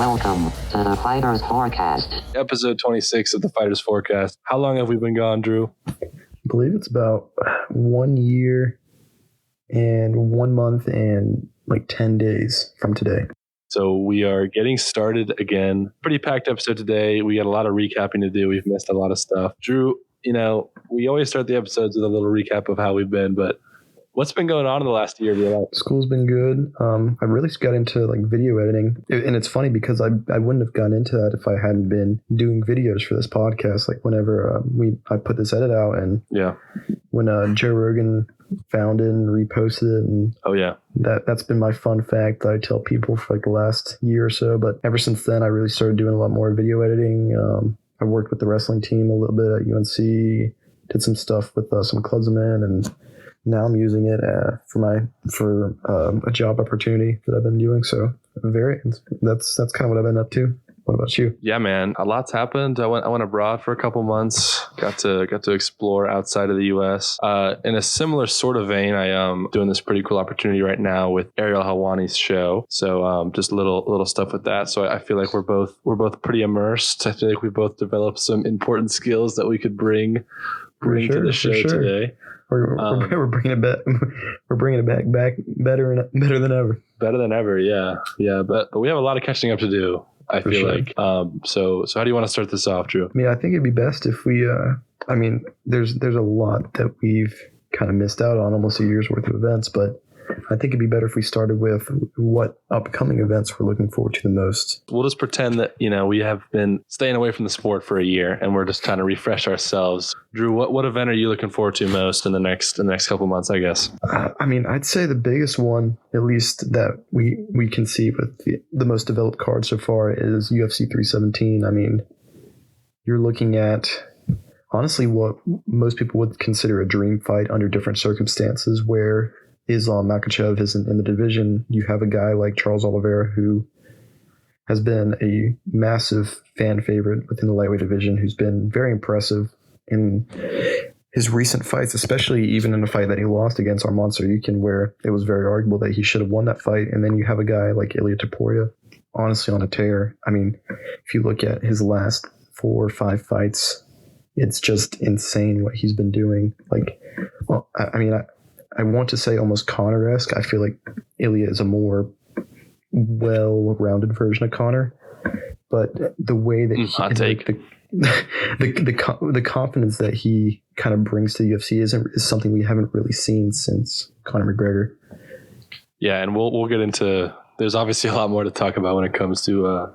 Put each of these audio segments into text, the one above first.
Welcome to the Fighter's Forecast. Episode 26 of the Fighter's Forecast. How long have we been gone, Drew? I believe it's about 1 year and 1 month and like 10 days from today. So we are getting started again. Pretty packed episode today. We got a lot of recapping to do. We've missed a lot of stuff. Drew, we always start the episodes with a little recap of how we've been, but what's been going on in the last year of your life? School's been good. I really got into like video editing, and it's funny because I wouldn't have gone into that if I hadn't been doing videos for this podcast. Like whenever I put this edit out, and when Joe Rogan found it and reposted it, and that's been my fun fact that I tell people for like the last year or so. But ever since then, I really started doing a lot more video editing. I worked with the wrestling team a little bit at UNC, did some stuff with some clubs I'm in, and now I'm using it for a job opportunity that I've been doing. So that's kind of what I've been up to. What about you? Yeah, man, a lot's happened. I went abroad for a couple months. Got to explore outside of the U.S. In a similar sort of vein, I am doing this pretty cool opportunity right now with Ariel Helwani's show. So just little stuff with that. So I feel like we're both pretty immersed. I feel like we both developed some important skills that we could bring to the show today. We're bringing it back. We're bringing it back better than ever. Better than ever, yeah. But we have a lot of catching up to do, I feel like. So how do you want to start this off, Drew? I mean, I think it'd be best if we. There's a lot that we've kind of missed out on, almost a year's worth of events, but I think it'd be better if we started with what upcoming events we're looking forward to the most. We'll just pretend that, we have been staying away from the sport for a year and we're just trying to refresh ourselves. Drew, what event are you looking forward to most in the next couple months, I guess? I'd say the biggest one, at least that we can see with the most developed card so far, is UFC 317. I mean, you're looking at honestly what most people would consider a dream fight under different circumstances, where Islam Mackhachev isn't in the division. You have a guy like Charles Oliveira, who has been a massive fan favorite within the lightweight division, who's been very impressive in his recent fights, especially even in a fight that he lost against Arman Tsarukyan, where it was very arguable that he should have won that fight. And then you have a guy like Ilia Topuria, honestly on a tear. I mean, if you look at his last 4 or 5 fights, it's just insane what he's been doing. I want to say almost Conor-esque. I feel like Ilia is a more well-rounded version of Conor, but the way that the confidence that he kind of brings to the UFC is something we haven't really seen since Conor McGregor. Yeah, and we'll get into. There's obviously a lot more to talk about when it comes to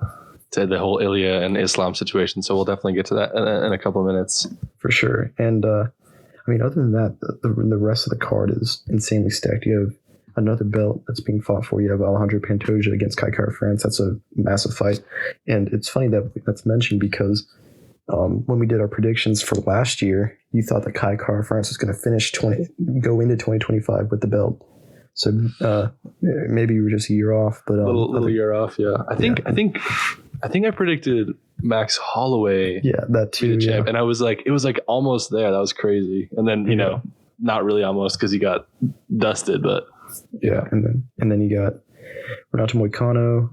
the whole Ilia and Islam situation. So we'll definitely get to that in a couple of minutes for sure. And other than that, the rest of the card is insanely stacked. You have another belt that's being fought for. You have Alejandro Pantoja against Kai Kara-France. That's a massive fight. And it's funny that's mentioned because when we did our predictions for last year, you thought that Kai Kara-France was going to go into 2025 with the belt. So maybe you were just a year off, but little year off, yeah. I think I predicted Max Holloway. Yeah, that too. The champ, and it was like almost there. That was crazy. And then not really almost because he got dusted, but yeah. And then you got Renato Moicano,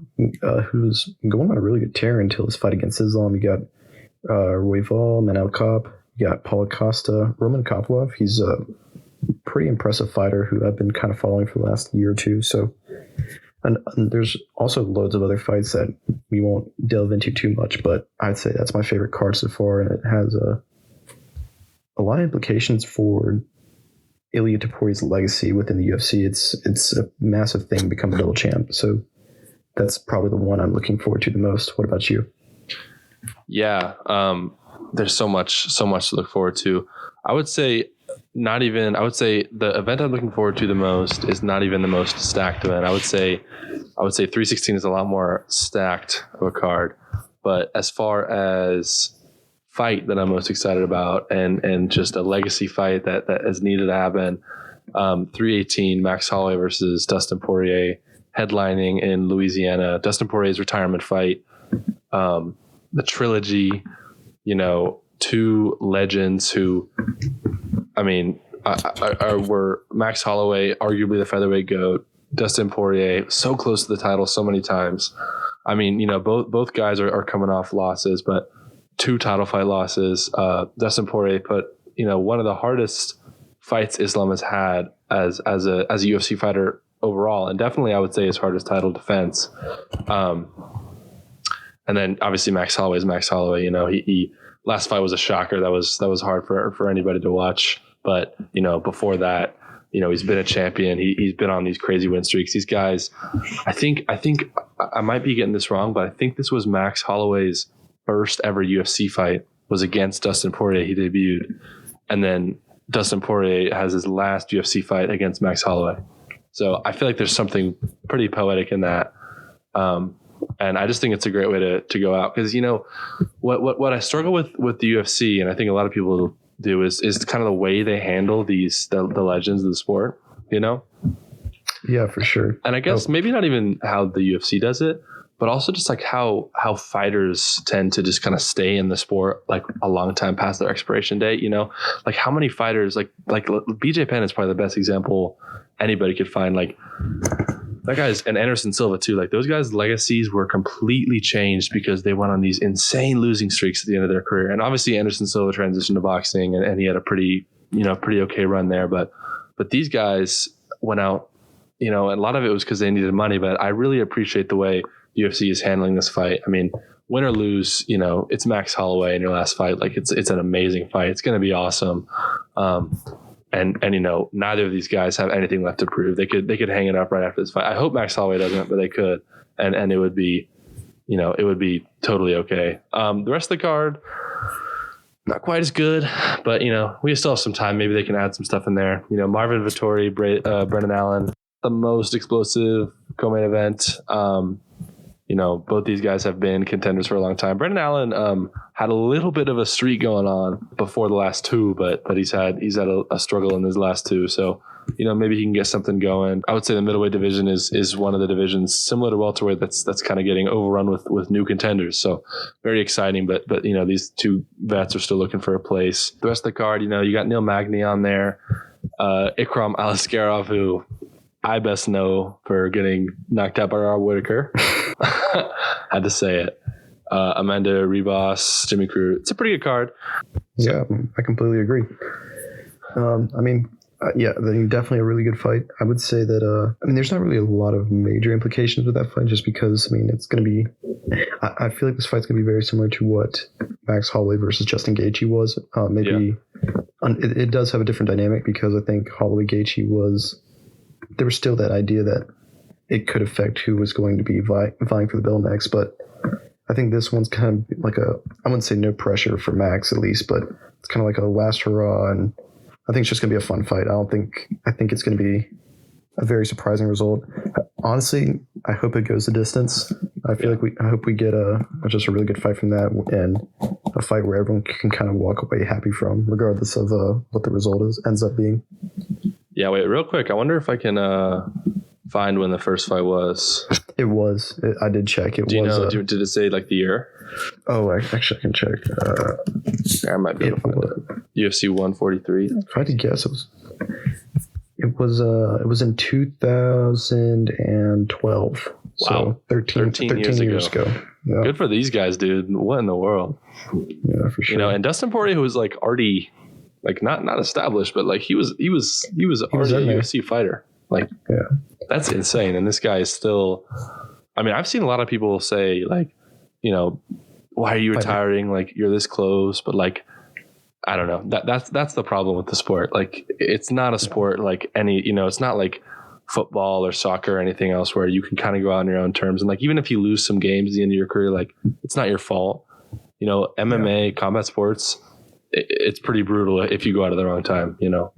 who's going on a really good tear until his fight against Islam. You got Royval, Manel Kape. You got Paulo Costa, Roman Kopylov. He's a pretty impressive fighter who I've been kind of following for the last year or two. So, and there's also loads of other fights that we won't delve into too much, but I'd say that's my favorite card so far, and it has a lot of implications for Ilia Topuria's legacy within the UFC. It's a massive thing to become a double champ. So that's probably the one I'm looking forward to the most. What about you? Yeah, there's so much to look forward to. I would say the event I'm looking forward to the most is not even the most stacked event. I would say 316 is a lot more stacked of a card. But as far as fight that I'm most excited about and just a legacy fight that is needed to happen, 318 Max Holloway versus Dustin Poirier, headlining in Louisiana. Dustin Poirier's retirement fight, the trilogy, two legends who, were Max Holloway, arguably the featherweight GOAT, Dustin Poirier, so close to the title so many times. I mean, both guys are coming off losses, but 2 title fight losses. Dustin Poirier put, one of the hardest fights Islam has had as a UFC fighter overall, and definitely I would say his hardest title defense. And then obviously Max Holloway is Max Holloway. He last fight was a shocker. That was hard for anybody to watch. But before that, he's been a champion. He's been on these crazy win streaks. These guys, I think I might be getting this wrong, but I think this was Max Holloway's first ever UFC fight was against Dustin Poirier. He debuted, and then Dustin Poirier has his last UFC fight against Max Holloway. So I feel like there's something pretty poetic in that. And I just think it's a great way to go out, because what I struggle with the UFC, and I think a lot of people do, is kind of the way they handle the legends of the sport. Yeah, for sure. And I guess maybe not even how the UFC does it, but also just like how fighters tend to just kind of stay in the sport like a long time past their expiration date. Like how many fighters like BJ Penn is probably the best example anybody could find. Like that guy's, and Anderson Silva too. Like those guys' legacies were completely changed because they went on these insane losing streaks at the end of their career. And obviously Anderson Silva transitioned to boxing, and he had a pretty okay run there. But these guys went out, and a lot of it was because they needed money. But I really appreciate the way UFC is handling this fight. I mean, win or lose, it's Max Holloway in your last fight. Like it's an amazing fight. It's going to be awesome. And neither of these guys have anything left to prove. They could hang it up right after this fight. I hope Max Holloway doesn't, but they could, and it would be, it would be totally okay. The rest of the card, not quite as good, but we still have some time. Maybe they can add some stuff in there. Marvin Vettori, Brendan Allen, the most explosive co-main event. Both these guys have been contenders for a long time. Brendan Allen had a little bit of a streak going on before the last 2, but he's had a struggle in his last 2. So, maybe he can get something going. I would say the middleweight division is one of the divisions similar to welterweight that's kind of getting overrun with new contenders. So very exciting, but these 2 vets are still looking for a place. The rest of the card, you got Neil Magny on there, Ikram Aliskerov, who I best know for getting knocked out by Rob Whittaker. Had to say it. Amanda Ribas, Jimmy Crute. It's a pretty good card. Yeah, I completely agree. Definitely a really good fight. I would say that, there's not really a lot of major implications with that fight, just because, it's going to be, I feel like this fight's going to be very similar to what Max Holloway versus Justin Gaethje was. It does have a different dynamic, because I think Holloway Gaethje there was still that idea that it could affect who was going to be vying for the belt next. But I think this one's kind of like I wouldn't say no pressure for Max at least, but it's kind of like a last hurrah. And I think it's just going to be a fun fight. I think it's going to be a very surprising result. Honestly, I hope it goes the distance. I hope we get just a really good fight from that, and a fight where everyone can kind of walk away happy from, regardless of what the result ends up being. Yeah, wait, real quick. I wonder if I can find when the first fight was. It was. I did check. Did it say like the year? Oh, actually, I can check. I might be able to find it. UFC 143. If I had to guess, it was in 2012. Wow, So 13 years ago. Yeah. Good for these guys, dude. What in the world? Yeah, for sure. And Dustin Poirier, who was like already like not established, but like he was already a UFC fighter. Like, yeah, that's insane. And this guy is still. I mean, I've seen a lot of people say like, why are you retiring? Like, you're this close, but like, I don't know. That's the problem with the sport. Like, it's not a sport like any. It's not like football or soccer or anything else where you can kind of go out on your own terms. And like, even if you lose some games at the end of your career, like, it's not your fault. MMA, combat sports. It's pretty brutal if you go out at the wrong time, Yeah.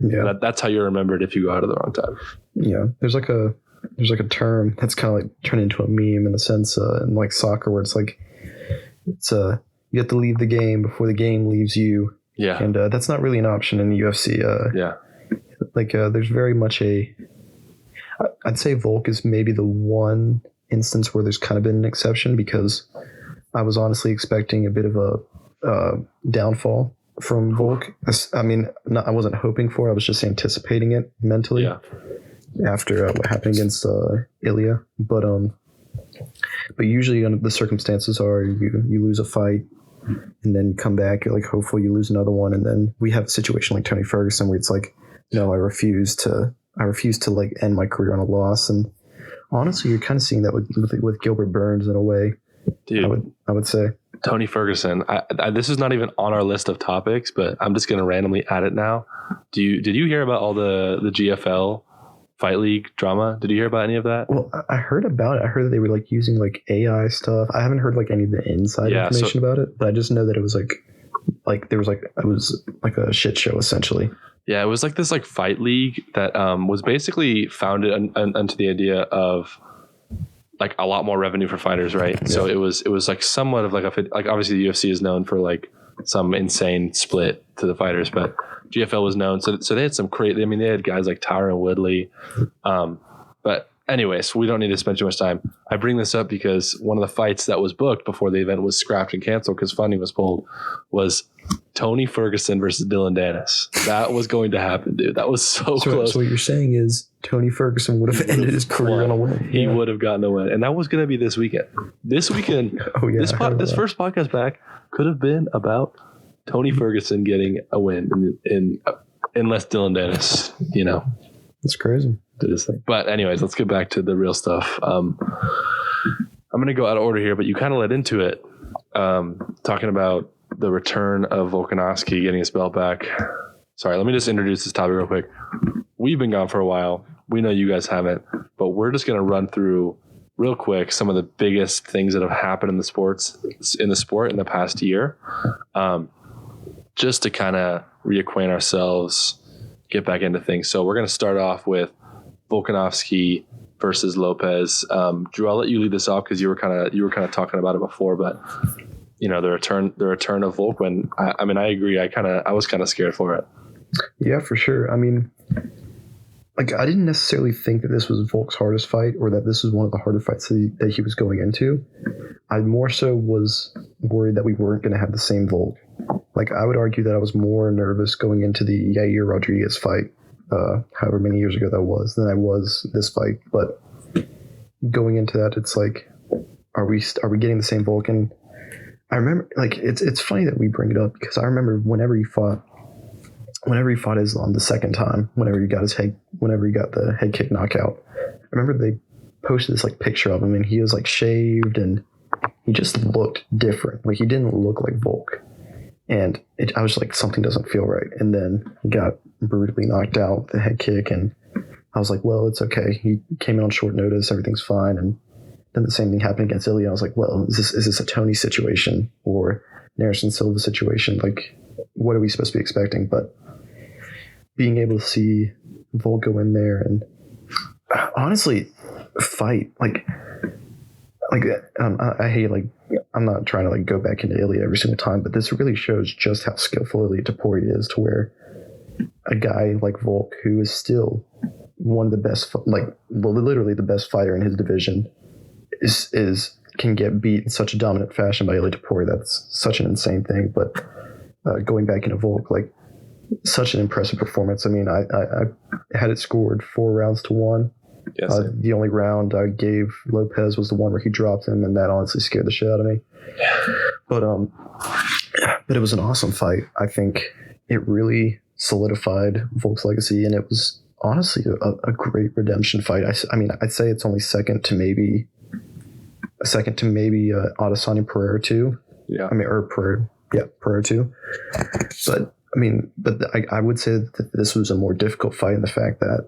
That's how you're remembered if you go out at the wrong time. Yeah. There's like a term that's kind of like turned into a meme in a sense, in like soccer, where it's like, you have to leave the game before the game leaves you. Yeah. And that's not really an option in the UFC. Yeah. Like there's very much I'd say Volk is maybe the one instance where there's kind of been an exception, because I was honestly expecting a bit of a downfall from Volk. I mean, I wasn't hoping for it. I was just anticipating it mentally after what happened against Ilia. But But usually the circumstances are you lose a fight and then you come back, you're like, hopefully you lose another one. And then we have a situation like Tony Ferguson where it's like, no, I refuse to like end my career on a loss. And honestly, you're kind of seeing that with Gilbert Burns in a way. Dude, I would say Tony Ferguson. This is not even on our list of topics, but I'm just going to randomly add it now. Did you hear about all the GFL Fight League drama? Did you hear about any of that? Well, I heard about it. I heard that they were like using like AI stuff. I haven't heard like any of the inside information about it, but I just know that it was like there was like it was like a shit show essentially. Yeah, it was like this like fight league that was basically founded onto the idea of like a lot more revenue for fighters, right? Yeah. So it was like somewhat of like like obviously the UFC is known for like some insane split to the fighters, but GFL was known. So they had some crazy. I mean, they had guys like Tyron Woodley. But anyways, we don't need to spend too much time. I bring this up because one of the fights that was booked before the event was scrapped and canceled because funding was pulled. Was Tony Ferguson versus Dylan Dennis. That was going to happen, dude. That was so close. So what you're saying is Tony Ferguson would have ended his career on a win. He would have gotten a win. And that was going to be this weekend. This weekend, this first podcast back could have been about Tony Ferguson getting a win unless Dylan Dennis, That's crazy. Did his thing. But anyways, let's get back to the real stuff. I'm going to go out of order here, but you kind of led into it, talking about the return of Volkanovski getting his belt back. Sorry, let me just introduce this topic real quick. We've been gone for a while. We know you guys haven't, but we're just going to run through real quick some of the biggest things that have happened in the sport in the past year, just to kind of reacquaint ourselves, get back into things. So we're going to start off with Volkanovski versus Lopez. Drew, I'll let you lead this off because you were kind of talking about it before, but the return of Volk. When I mean, I agree. I was kind of scared for it. Yeah, for sure. I mean, like I didn't necessarily think that this was Volk's hardest fight or that this was one of the harder fights that he was going into. I more so was worried that we weren't going to have the same Volk. Like I would argue that I was more nervous going into the Yair Rodriguez fight, however many years ago that was, than I was this fight. But going into that, it's like, are we getting the same Volk? And I remember, like, it's funny that we bring it up because I remember whenever he fought Islam the second time, whenever he got the head kick knockout, I remember they posted this like picture of him and he was like shaved and he just looked different. Like he didn't look like Volk. And I was like, something doesn't feel right. And then he got brutally knocked out with the head kick. And I was like, well, it's okay. He came in on short notice. Everything's fine. And then the same thing happened against Ilia. I was like, well, is this a Tony situation or an Anderson Silva situation? Like, what are we supposed to be expecting? But being able to see Volk go in there and honestly fight, I hate, like, I'm not trying to like go back into Ilia every single time, but this really shows just how skillful Ilia Topuria is, to where a guy like Volk, who is still one of the best, like literally the best fighter in his division, can get beat in such a dominant fashion by Ilia Topuria. That's such an insane thing. But going back into Volk, like, such an impressive performance. I mean, I had it scored 4-1. Yes, the only round I gave Lopez was the one where he dropped him, and that honestly scared the shit out of me. But it was an awesome fight. I think it really solidified Volk's legacy, and it was honestly a great redemption fight. I mean, I'd say it's only second to maybe Adesanya Pereira 2. Yeah, I mean, or Pereira 2. But I would say that this was a more difficult fight in the fact that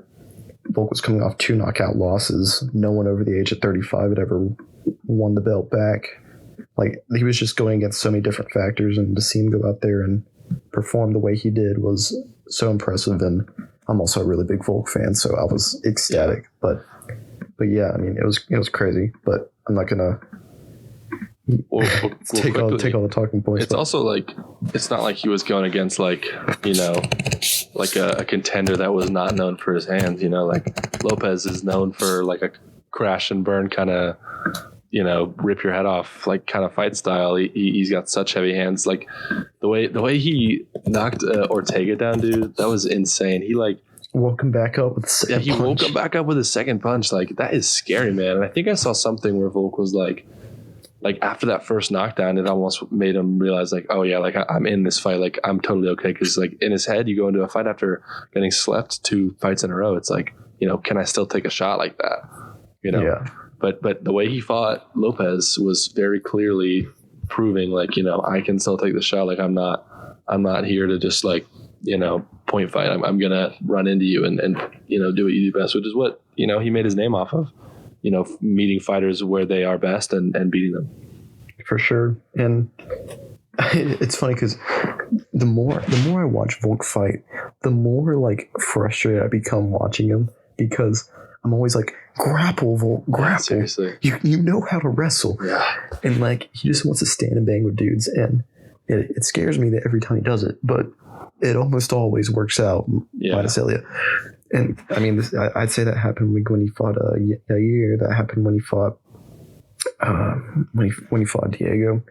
Volk was coming off 2 knockout losses. No one over the age of 35 had ever won the belt back. Like, he was just going against so many different factors, and to see him go out there and perform the way he did was so impressive. And I'm also a really big Volk fan, so I was ecstatic. Yeah. But yeah, I mean, it was crazy. But I'm not gonna take all the talking points. It's also like, it's not like he was going against like a contender that was not known for his hands. Like Lopez is known for like a crash and burn kind of, rip your head off like kind of fight style. He's got such heavy hands. Like the way he knocked Ortega down, dude, that was insane. He like woke him back up with a second he punch. woke him back up with a second punch. Like, that is scary, man. And I think I saw something where Volk was like after that first knockdown, it almost made him realize, like, oh yeah, like I'm in this fight, like I'm totally okay. Because like in his head, you go into a fight after getting slept 2 fights in a row. It's like, you know, can I still take a shot like that? You know. Yeah. But the way he fought Lopez was very clearly proving, like, you know, I can still take the shot. Like, I'm not here to just, like, you know, point fight. I'm gonna run into you and you know, do what you do best, which is what, you know, he made his name off of. You know, meeting fighters where they are best and beating them. For sure. And it's funny because the more I watch Volk fight, the more like frustrated I become watching him, because I'm always like, grapple, Volk, grapple. Yeah, seriously. You know how to wrestle. Yeah. And like, he just wants to stand and bang with dudes. And it scares me that every time he does it, but it almost always works out. Yeah. Minus Ilia. And I mean, I'd say that happened when he fought Yair. That happened when he fought when he fought Diego.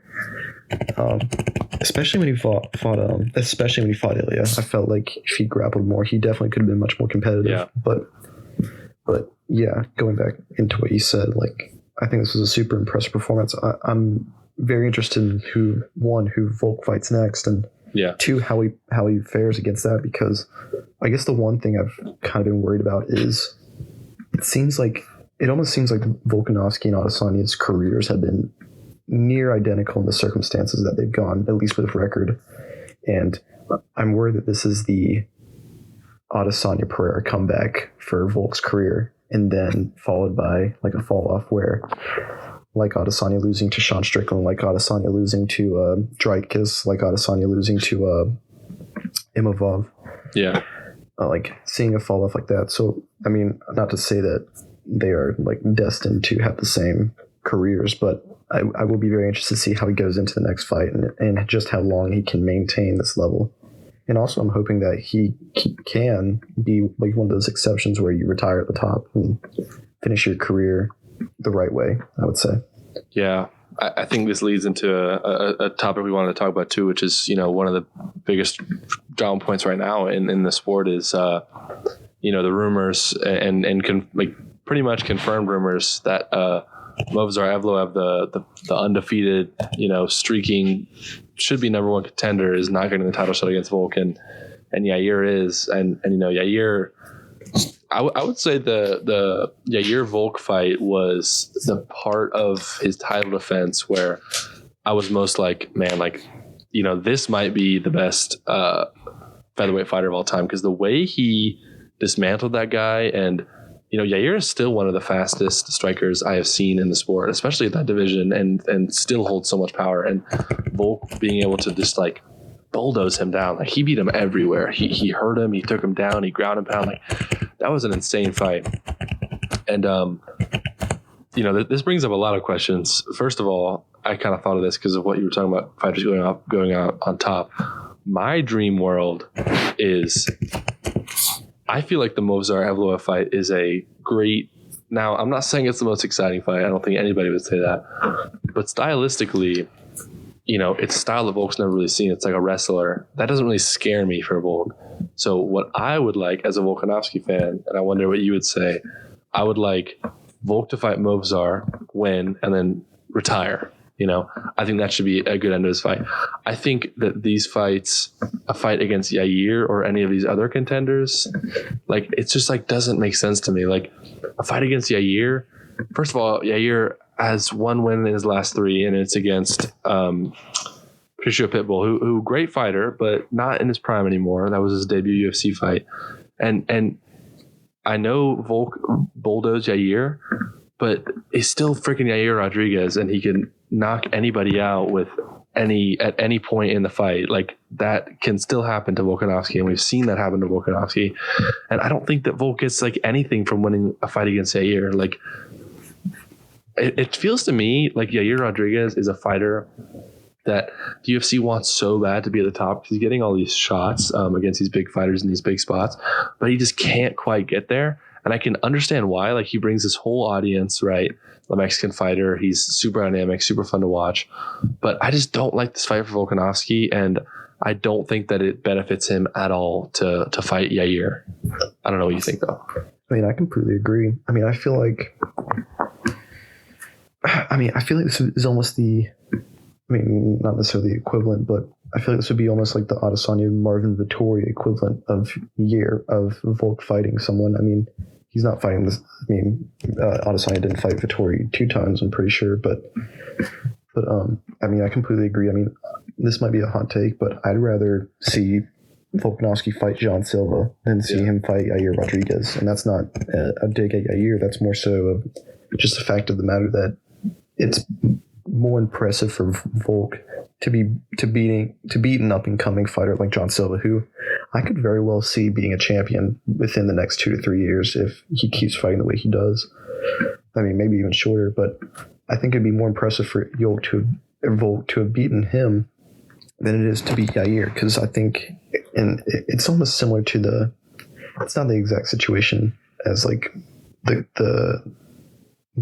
Especially when he fought Ilia. I felt like if he grappled more, he definitely could have been much more competitive. Yeah. But yeah, going back into what you said, like, I think this was a super impressive performance. I'm very interested in who Volk fights next, and yeah, 2, how he fares against that, because I guess the one thing I've kind of been worried about is it almost seems like Volkanovski and Adesanya's careers have been near identical in the circumstances that they've gone, at least with record. And I'm worried that this is the Adesanya Pereira comeback for Volk's career, and then followed by like a fall off where, like Adesanya losing to Sean Strickland, like Adesanya losing to Dreykus, like Adesanya losing to Imavov. Yeah. Like seeing a fall off like that. So, I mean, not to say that they are like destined to have the same careers, but I will be very interested to see how he goes into the next fight and just how long he can maintain this level. And also, I'm hoping that he can be like one of those exceptions where you retire at the top and finish your career the right way, I would say. Yeah. I think this leads into a topic we wanted to talk about too, which is, you know, one of the biggest drama points right now in the sport is, you know, the rumors and like pretty much confirmed rumors that Movsar Evloev, the undefeated, you know, streaking, should be number 1 contender, is not getting the title shot against Volk, and Yair is, and you know, Yair. I would say the Yair Volk fight was the part of his title defense where I was most like, man, like, you know, this might be the best featherweight fighter of all time, because the way he dismantled that guy, and you know, Yair is still one of the fastest strikers I have seen in the sport, especially at that division, and still holds so much power. And Volk being able to just like bulldoze him down, like he beat him everywhere. He hurt him, he took him down, he ground him pound. Like, that was an insane fight. And you know, this brings up a lot of questions. First of all, I kind of thought of this because of what you were talking about, fighters going out on top. My dream world is, I feel like the Movsar Evloev fight is a great. Now, I'm not saying it's the most exciting fight. I don't think anybody would say that. But stylistically, you know, it's a style that Volk's never really seen. It's like a wrestler. That doesn't really scare me for Volk. So what I would like as a Volkanovski fan, and I wonder what you would say, I would like Volk to fight Movsar, win, and then retire. You know, I think that should be a good end to his fight. I think that these fights, a fight against Yair or any of these other contenders, like, it's just like doesn't make sense to me. Like, a fight against Yair, first of all, Yair has 1 win in his last 3, and it's against Patricio Pitbull, who great fighter, but not in his prime anymore. That was his debut UFC fight. And I know Volk bulldozed Yair, but he's still freaking Yair Rodriguez, and he can knock anybody out at any point in the fight. Like, that can still happen to Volkanovski, and we've seen that happen to Volkanovski. And I don't think that Volk gets like anything from winning a fight against Yair. Like, it feels to me like Yair Rodriguez is a fighter that the UFC wants so bad to be at the top, because he's getting all these shots against these big fighters in these big spots, but he just can't quite get there. And I can understand why. Like, he brings this whole audience, right? The Mexican fighter. He's super dynamic, super fun to watch. But I just don't like this fight for Volkanovski. And I don't think that it benefits him at all to fight Yair. I don't know what you think though. I mean, I completely agree. I mean, I feel like this is almost not necessarily the equivalent, but I feel like this would be almost like the Adesanya Marvin Vettori equivalent of Volk fighting someone. I mean, he's not fighting this. I mean, Adesanya didn't fight Vettori 2 times, I'm pretty sure, but I mean, I completely agree. I mean, this might be a hot take, but I'd rather see Volkanovski fight John Silva than see him fight Yair Rodriguez. And that's not a dig at Yair. That's more so just the fact of the matter that it's more impressive for Volk to beat an up and coming fighter like John Silva, who I could very well see being a champion within the next 2 to 3 years if he keeps fighting the way he does. I mean, maybe even shorter, but I think it'd be more impressive for Volk to have beaten him than it is to beat Yair, because I think, and it's almost similar to it's not the exact situation as like the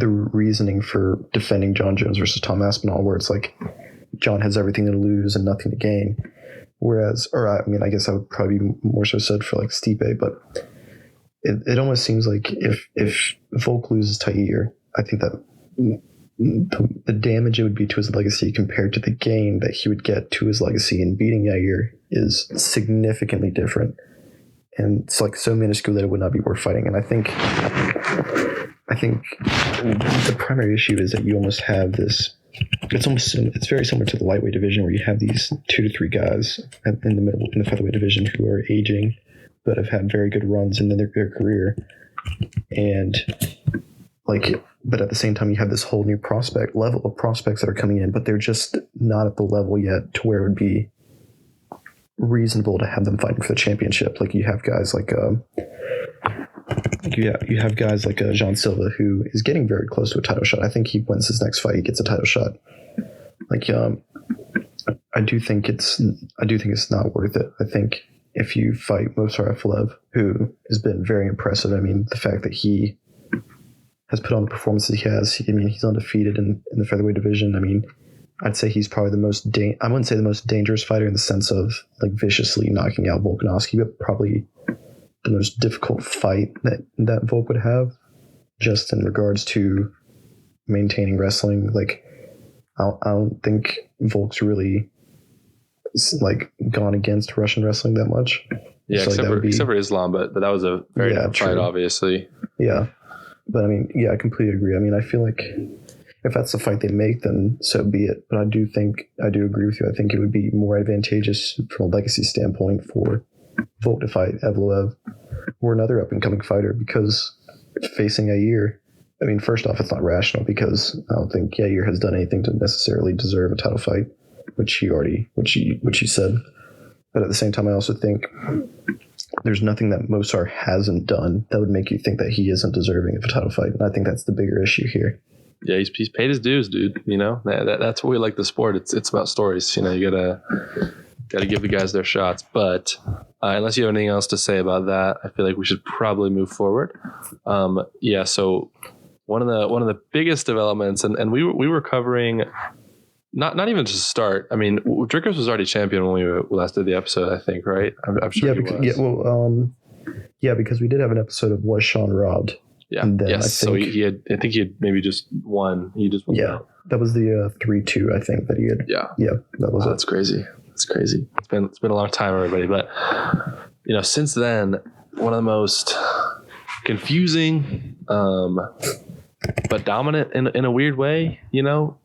reasoning for defending John Jones versus Tom Aspinall, where it's like John has everything to lose and nothing to gain. Whereas, I guess I would probably be more so said for like Stipe, but it almost seems like if Volk loses to Yair, I think that the damage it would be to his legacy compared to the gain that he would get to his legacy in beating Yair is significantly different. And it's like so minuscule that it would not be worth fighting. And I think the primary issue is that you almost have this. It's very similar to the lightweight division, where you have these 2 to 3 guys in the featherweight division who are aging, but have had very good runs in their career, and but at the same time you have this whole new level of prospects that are coming in, but they're just not at the level yet to where it would be reasonable to have them fighting for the championship. Like you have guys like John Silva, who is getting very close to a title shot. I think he wins his next fight, he gets a title shot. I do think it's not worth it. I think if you fight Movsar Evloev, who has been very impressive, I mean, the fact that he has put on the performances he has, he's undefeated in the featherweight division. I mean, I'd say he's probably I wouldn't say the most dangerous fighter in the sense of like viciously knocking out Volkanovski, but probably the most difficult fight that Volk would have, just in regards to maintaining wrestling. Like, I don't think Volk's really like gone against Russian wrestling that much. Yeah, so except for Islam, but that was a very different fight, obviously. Yeah, but I mean, I completely agree. I mean, I feel like if that's the fight they make, then so be it. But I do agree with you. I think it would be more advantageous from a legacy standpoint for Volk to fight Evloev or another up-and-coming fighter, because facing Yair, I mean, first off, it's not rational, because I don't think Yair has done anything to necessarily deserve a title fight, which he said. But at the same time, I also think there's nothing that Movsar hasn't done that would make you think that he isn't deserving of a title fight. And I think that's the bigger issue here. Yeah, he's paid his dues, dude. You know, that's what we like the sport. It's about stories. You know, you gotta give the guys their shots. But unless you have anything else to say about that, I feel like we should probably move forward. So one of the biggest developments, and we were covering not even just start. I mean, Drickers was already champion when we last did the episode, I think, right? I'm sure he was. Because we did have an episode of Was Sean Robbed? Yeah. Yes. So he had maybe just won. He just won. Yeah. That was the 3-2, I think, that he had. Yeah. Yeah. That was it. That's crazy. It's crazy. It's been a long time, everybody. But since then, one of the most confusing, but dominant in a weird way,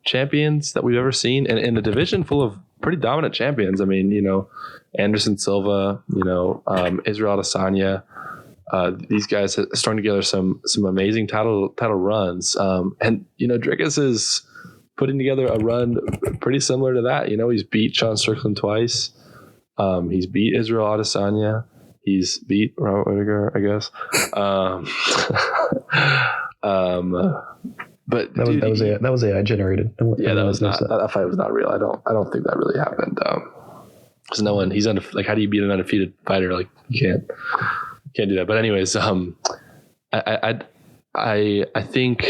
champions that we've ever seen, and in a division full of pretty dominant champions. I mean, Anderson Silva, Israel Adesanya. These guys are starting together some amazing title runs. And Drickus is putting together a run pretty similar to that. He's beat Sean Strickland twice. He's beat Israel Adesanya. He's beat Robert Whittaker, I guess. But that was AI generated. Yeah, that fight was not real. I don't think that really happened. Because no one, he's like, how do you beat an undefeated fighter? Like, you can't do that. But anyways, I think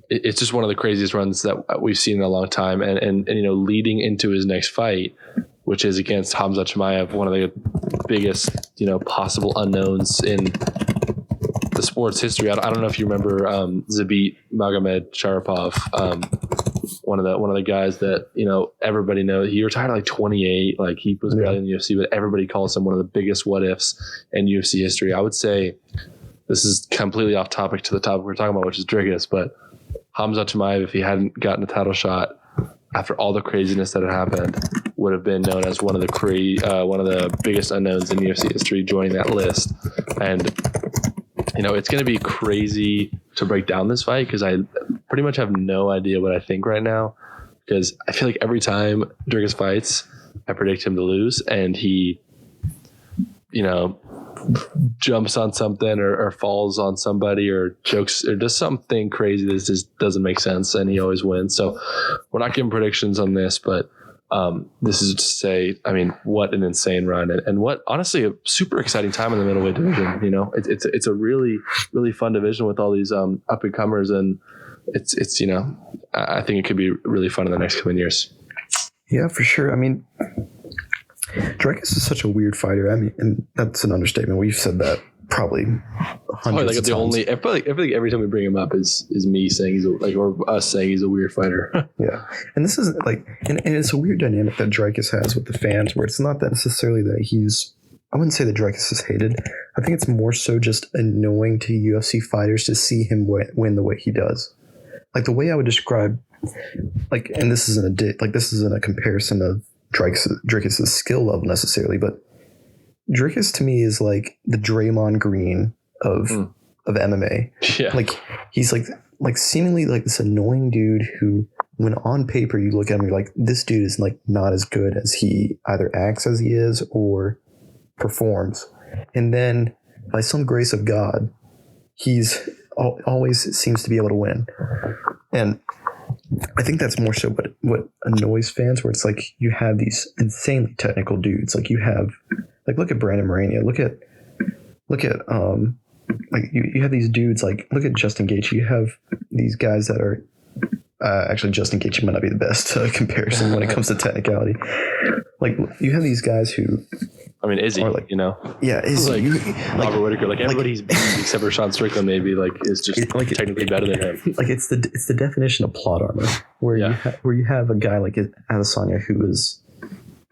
it's just one of the craziest runs that we've seen in a long time. And leading into his next fight, which is against Hamza Chimaev, one of the biggest, possible unknowns in the sport's history. I don't know if you remember Zabit Magomed Sharapov, one of the guys that everybody knows. He retired at like 28, like he was barely in the UFC, but everybody calls him one of the biggest what ifs in UFC history. I would say this is completely off topic to the topic we're talking about, which is Dricus, but Hamza Chimaev, if he hadn't gotten a title shot after all the craziness that had happened, would have been known as one of the biggest unknowns in UFC history, joining that list. And it's going to be crazy to break down this fight because I pretty much have no idea what I think right now, because I feel like every time Dricus fights, I predict him to lose, and he, jumps on something or falls on somebody or chokes or does something crazy that just doesn't make sense, and he always wins. So we're not giving predictions on this, but this is to say, what an insane run, and what honestly a super exciting time in the middleweight division. It's a really, really fun division with all these up and comers, and it's I think it could be really fun in the next coming years. Yeah, for sure. Dricus is such a weird fighter. And that's an understatement. We've said that probably hundreds of times. I feel like every time we bring him up is me saying or us saying he's a weird fighter. Yeah, and this is and it's a weird dynamic that Dricus has with the fans, where it's not that necessarily that I wouldn't say that Dricus is hated. I think it's more so just annoying to UFC fighters to see him win the way he does. Like the way I would describe, and this isn't this isn't a comparison of Dricus' skill level necessarily, but Dricus to me is like the Draymond Green of MMA. Yeah. He's seemingly like this annoying dude who, when on paper you look at him, you're like, this dude is not as good as he either acts as he is or performs. And then by some grace of God, he's always seems to be able to win. And I think that's more so what annoys fans, where it's like you have these insanely technical dudes. You have look at Brandon Moreno. Look at you have these dudes. Look at Justin Gaethje. You have these guys that are actually Justin Gaethje might not be the best comparison when it comes to technicality. You have these guys who. Izzy, yeah, Izzy, Robert Whittaker, everybody's beat except for Sean Strickland, maybe is just technically better than him. It's the definition of plot armor, where you have a guy like Adesanya who is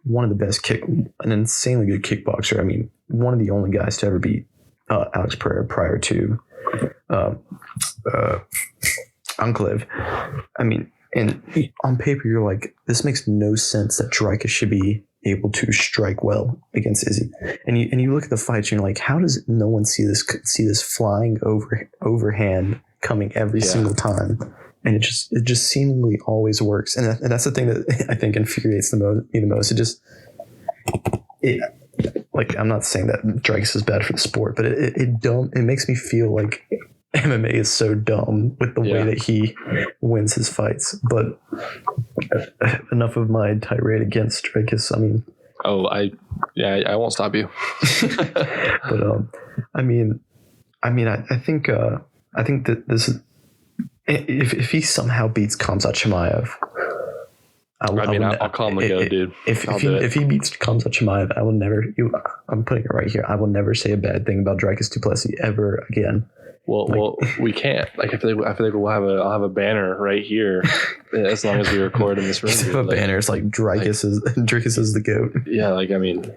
one of the best an insanely good kickboxer. One of the only guys to ever beat Alex Pereira prior to Enclave. And on paper, you're like, this makes no sense that Dricus should be able to strike well against Izzy. And you look at the fights, and you're like, how does no one see this flying overhand coming every single time? And it just seemingly always works. And that's the thing that I think infuriates me the most. I'm not saying that Dricus is bad for the sport, but it makes me feel like MMA is so dumb with the way that he wins his fights. But enough of my tirade against Dricus. I won't stop you. But I think that this is, if he somehow beats Khamzat Chimaev, I'll call him a go, dude. If he beats Khamzat Chimaev, I will never. I'm putting it right here. I will never say a bad thing about Dricus du Plessis ever again. Well, we can't. I feel like I'll have a banner right here as long as we record in this room. Just have a banner. It's like Dricus is the GOAT. Yeah, I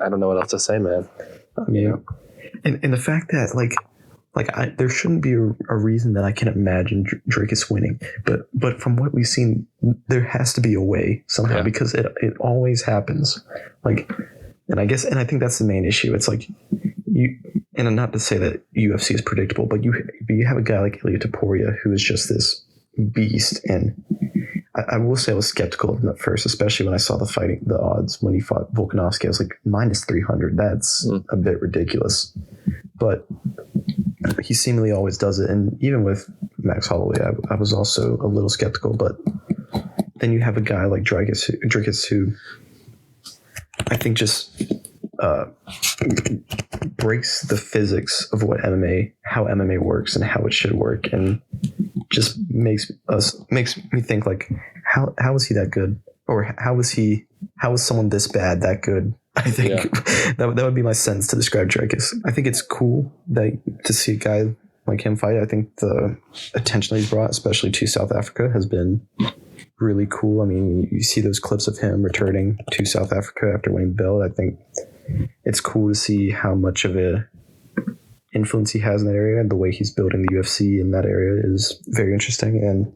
don't know what else to say, man. And the fact that there shouldn't be a reason that I can imagine Dricus winning, but from what we've seen, there has to be a way somehow, because it always happens. And I think that's the main issue. It's and not to say that UFC is predictable, but you have a guy like Ilia Topuria who is just this beast. And I will say I was skeptical of him at first, especially when I saw the odds when he fought Volkanovski. I was like, -300. That's a bit ridiculous. But he seemingly always does it. And even with Max Holloway, I was also a little skeptical. But then you have a guy like Dricus who I think just breaks the physics of how MMA works and how it should work. And just makes me think like, how was he that good? Or how was someone this bad that good? I think that would be my sentence to describe Drakus. I think it's cool to see a guy like him fight. I think the attention that he's brought, especially to South Africa, has been really cool. I mean, you see those clips of him returning to South Africa after winning the belt. I think it's cool to see how much of a influence he has in that area, and the way he's building the UFC in that area is very interesting. And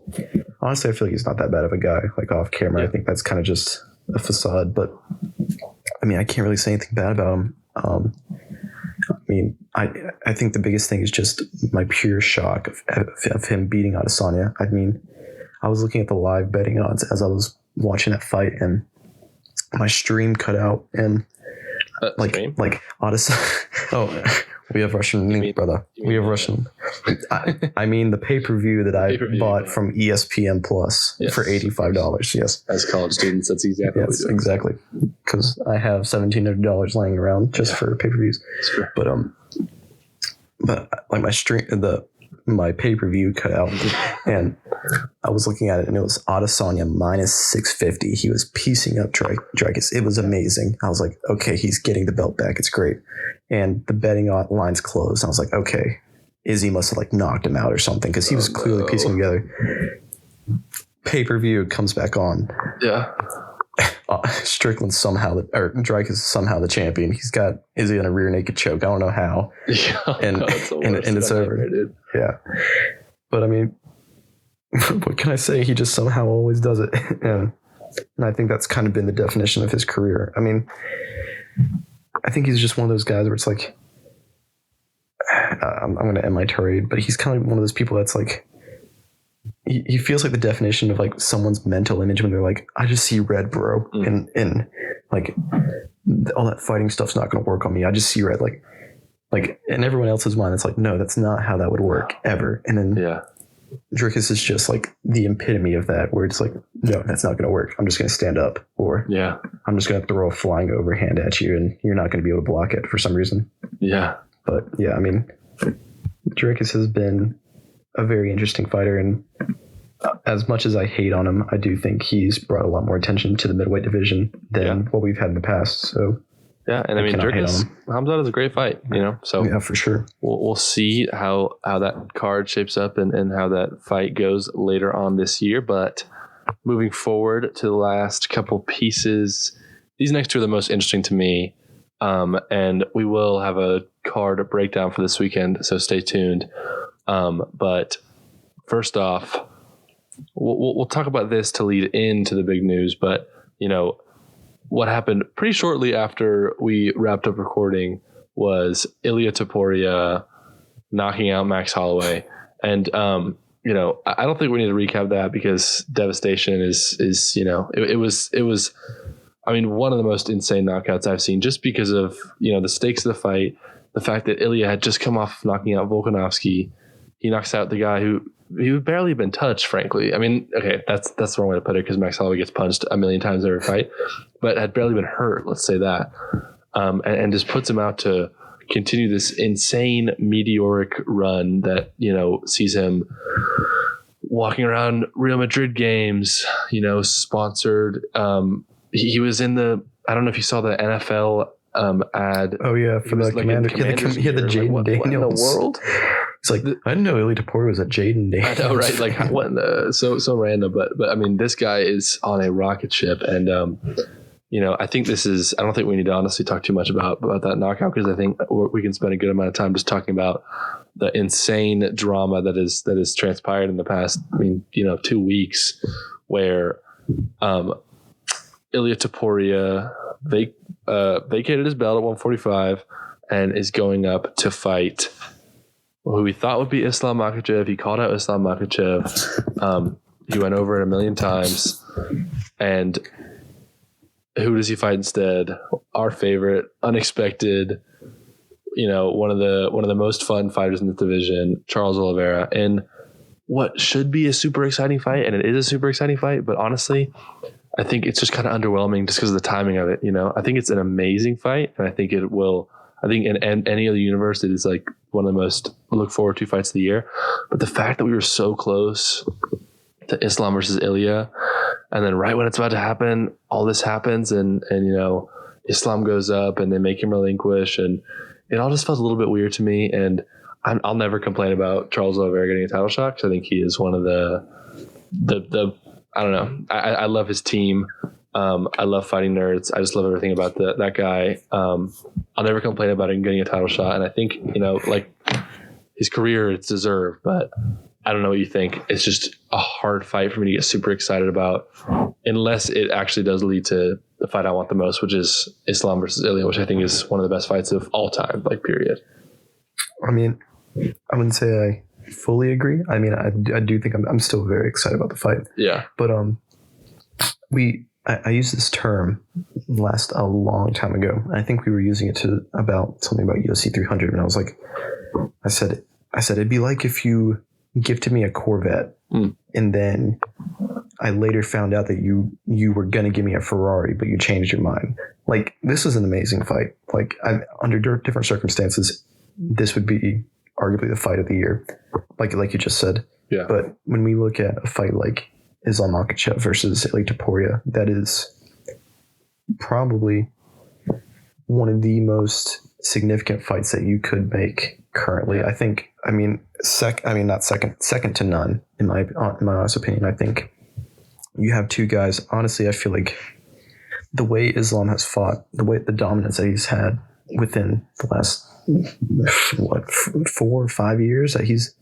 honestly, I feel like he's not that bad of a guy, like off camera. I think that's kind of just a facade, but I mean, I can't really say anything bad about him. I mean, I think the biggest thing is just my pure shock of him beating Adesanya. I mean, I was looking at the live betting odds as I was watching that fight, and my stream cut out, and like Adesanya. Oh, we have Russian link, brother. We have Russian. I mean, the pay-per-view that I bought from ESPN Plus for $85. Yes. As college students, that's exactly what we do. Exactly. Because I have $1,700 laying around just for pay-per-views. Sure. But like my pay-per-view cut out, and I was looking at it, and it was Adesanya minus 650. He was piecing up Drakus. It was amazing. I was like, okay, he's getting the belt back. It's great. And the betting lines closed. I was like, okay, Izzy must have like knocked him out or something, because he was clearly piecing together. Pay-per-view comes back on. Yeah. Strickland Drakus is somehow the champion. He's got Izzy on a rear naked choke. I don't know how. Yeah, and it's over. Yeah. But I mean, what can I say? He just somehow always does it. And I think that's kind of been the definition of his career. I mean, I think he's just one of those guys where it's like, I'm going to end my tirade, but he's kind of one of those people that's like, he feels like the definition of like someone's mental image when they're like, I just see red, bro. And like all that fighting stuff's not going to work on me. I just see red. Like in everyone else's mind, it's like, no, that's not how that would work ever. And then Drakus is just like the epitome of that, where it's like, no, that's not going to work. I'm just going to stand up, or I'm just going to throw a flying overhand at you, and you're not going to be able to block it for some reason. Yeah. But yeah, I mean, Drakus has been a very interesting fighter, and as much as I hate on him, I do think he's brought a lot more attention to the middleweight division than what we've had in the past. So yeah, and I mean, Drakus Hamzat is a great fight, So yeah, for sure. We'll see how that card shapes up and how that fight goes later on this year. But moving forward to the last couple pieces, these next two are the most interesting to me, and we will have a card breakdown for this weekend, so stay tuned. But first off, we'll talk about this to lead into the big news, but what happened pretty shortly after we wrapped up recording was Ilia Topuria knocking out Max Holloway. And, I don't think we need to recap that, because devastation is it was, I mean, one of the most insane knockouts I've seen, just because of, the stakes of the fight, the fact that Ilia had just come off knocking out Volkanovski. He knocks out the guy who barely been touched, frankly. I mean, okay, that's the wrong way to put it, because Max Holloway gets punched a million times every fight, but had barely been hurt, let's say that, and just puts him out to continue this insane meteoric run that, sees him walking around Real Madrid games, sponsored. He was in I don't know if you saw the NFL ad. Oh yeah, for the Commander. He had the Jaden Daniels. What in the world? It's like, I didn't know Ilia Topuria was at Jaden Daniels. I know, right? Like, what in the, so random, but I mean, this guy is on a rocket ship, and I think I don't think we need to honestly talk too much about that knockout, because I think we can spend a good amount of time just talking about the insane drama that is transpired in the past, 2 weeks, where Ilia Topuria vacated his belt at 145 and is going up to fight who we thought would be Islam Mackhachev. He called out Islam Mackhachev. He went over it a million times. And who does he fight instead? Our favorite, unexpected, one of the most fun fighters in the division, Charles Oliveira, in what should be a super exciting fight, and it is a super exciting fight. But honestly, I think it's just kind of underwhelming just because of the timing of it. I think it's an amazing fight, and I think it will. I think in any other universe, it is like one of the most look forward to fights of the year. But the fact that we were so close to Islam versus Ilia, and then right when it's about to happen, all this happens, and Islam goes up and they make him relinquish, and it all just felt a little bit weird to me. And I'll never complain about Charles Oliveira getting a title shot, because I think he is one of the I don't know. I love his team. I love fighting nerds. I just love everything about that guy. I'll never complain about him getting a title shot. And I think, like his career, it's deserved, but I don't know what you think. It's just a hard fight for me to get super excited about, unless it actually does lead to the fight I want the most, which is Islam versus Ilia, which I think is one of the best fights of all time, like period. I mean, I wouldn't say I fully agree. I mean, I do think I'm still very excited about the fight. Yeah. But I used this term a long time ago. I think we were using it about something about UFC 300, and I was like, I said it'd be like if you gifted me a Corvette, and then I later found out that you were gonna give me a Ferrari, but you changed your mind. Like, this is an amazing fight. Like, under different circumstances, this would be arguably the fight of the year, like you just said. Yeah. But when we look at a fight like Islam Mackhachev versus Ilia Topuria, that is probably one of the most significant fights that you could make currently. I think, second to none in my honest opinion. I think you have two guys. Honestly, I feel like the way Islam has fought, the dominance that he's had within the last 4 or 5 years that he's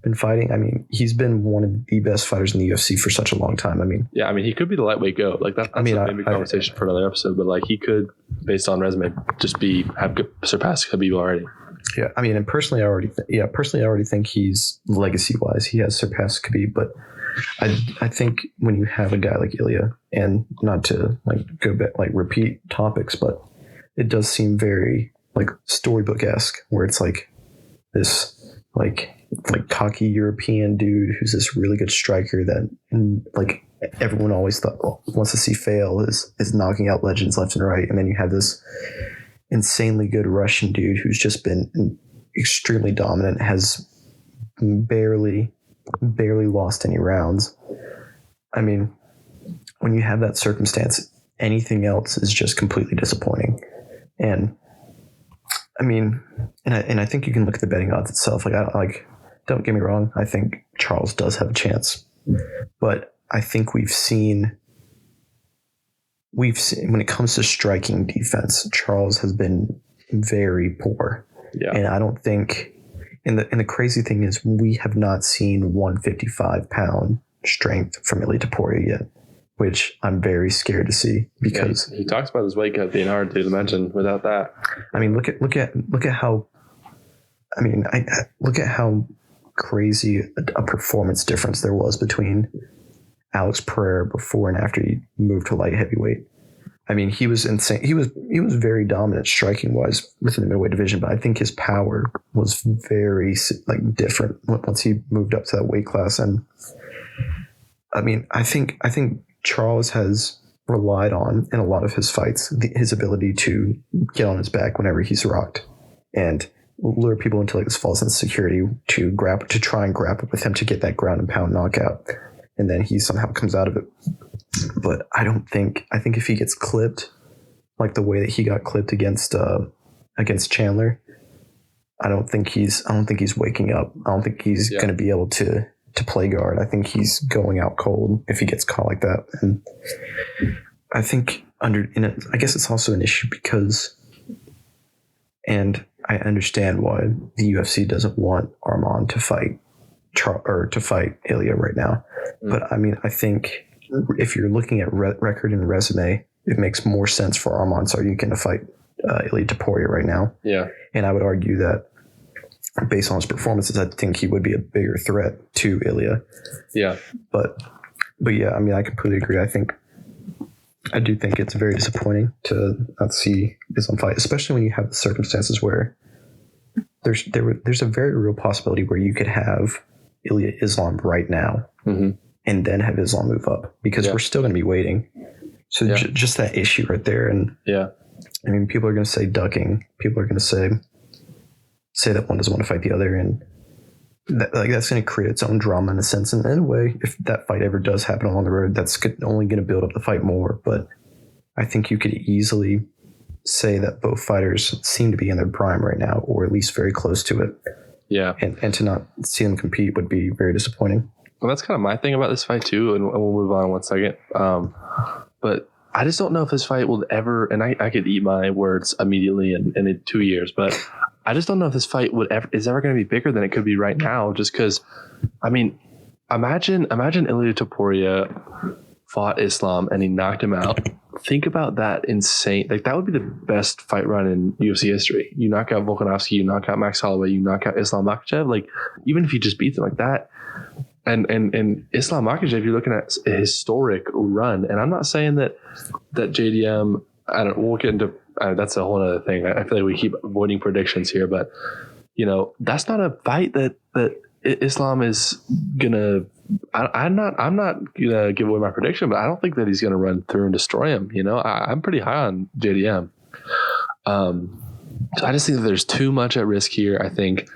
been fighting. I mean, he's been one of the best fighters in the UFC for such a long time. I mean, yeah, he could be the lightweight GOAT. Like that's maybe conversation for another episode, but like he could, based on resume, just surpass Khabib already. Yeah, I mean, and personally, I already think he's legacy wise, he has surpassed Khabib. But I think when you have a guy like Ilia, and not to like go back, like repeat topics, but it does seem very like storybook-esque, where it's like this like cocky European dude who's this really good striker that, and like everyone always wants to see fail is knocking out legends left and right. And then you have this insanely good Russian dude who's just been extremely dominant, has barely lost any rounds. I mean, when you have that circumstance, anything else is just completely disappointing. And I mean, and I think you can look at the betting odds itself. Don't get me wrong, I think Charles does have a chance, but I think we've seen when it comes to striking defense, Charles has been very poor. Yeah. And I don't think, and the crazy thing is, we have not seen 155-pound strength from Ilia Topuria yet, which I'm very scared to see, because he talks about his weight cut being hard to mention without that. I mean, look at how, look at how crazy a performance difference there was between Alex Pereira before and after he moved to light heavyweight. I mean, he was insane. He was very dominant striking wise within the middleweight division, but I think his power was very different once he moved up to that weight class. And I mean, I think Charles has relied on, in a lot of his fights, his ability to get on his back whenever he's rocked and lure people into like this false insecurity to try and grapple with him to get that ground and pound knockout. And then he somehow comes out of it. But I think if he gets clipped like the way that he got clipped against Chandler, I don't think he's waking up. I don't think he's going to be able to play guard. I think he's going out cold if he gets caught like that. And I think I guess it's also an issue because, and I understand why the UFC doesn't want Arman to fight Ilia right now. But I mean, I think if you're looking at record and resume, it makes more sense for Arman Tsarukyan to fight Ilia Topuria right now. Yeah. And I would argue that based on his performances, I think he would be a bigger threat to Ilia. Yeah. But yeah, I mean, I completely agree. I do think it's very disappointing to not see Islam fight, especially when you have the circumstances where there's a very real possibility where you could have Ilia Islam right now, and then have Islam move up, because we're still going to be waiting. So just that issue right there. And I mean, people are going to say ducking. People are going to say, say that one doesn't want to fight the other, and that's going to create its own drama in a sense. And in a way, if that fight ever does happen along the road, that's only going to build up the fight more. But I think you could easily say that both fighters seem to be in their prime right now, or at least very close to it. Yeah. And to not see them compete would be very disappointing. Well, that's kind of my thing about this fight too, and we'll move on in 1 second. But I just don't know if this fight will ever, and I could eat my words immediately and in 2 years, but I just don't know if this fight is ever going to be bigger than it could be right now. Just because, I mean, imagine Ilia Topuria fought Islam and he knocked him out. Think about that insane. Like, that would be the best fight run in UFC history. You knock out Volkanovski, you knock out Max Holloway, you knock out Islam Mackhachev. Like, even if you just beat them like that, and Islam Mackhachev, you're looking at a historic run. And I'm not saying that JDM, we'll get into, that's a whole other thing. I feel like we keep avoiding predictions here, but that's not a fight that Islam is gonna. I'm not gonna give away my prediction, but I don't think that he's gonna run through and destroy him. I'm pretty high on JDM. So I just think that there's too much at risk here. I think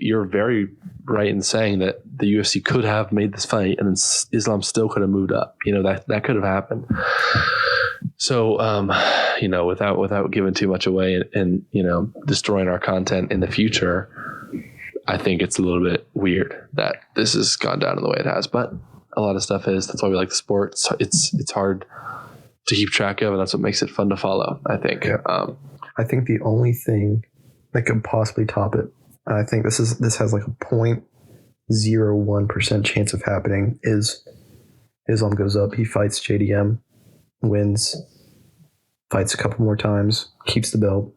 you're very right in saying that the UFC could have made this fight, and then Islam still could have moved up. That could have happened. So, without giving too much away and destroying our content in the future, I think it's a little bit weird that this has gone down in the way it has. But a lot of stuff is. That's why we like the sport. It's hard to keep track of, and that's what makes it fun to follow, I think. Yeah. I think the only thing that could possibly top it, and I think this has like a 0.01% chance of happening, is Islam goes up, he fights JDM, wins, fights a couple more times, keeps the belt.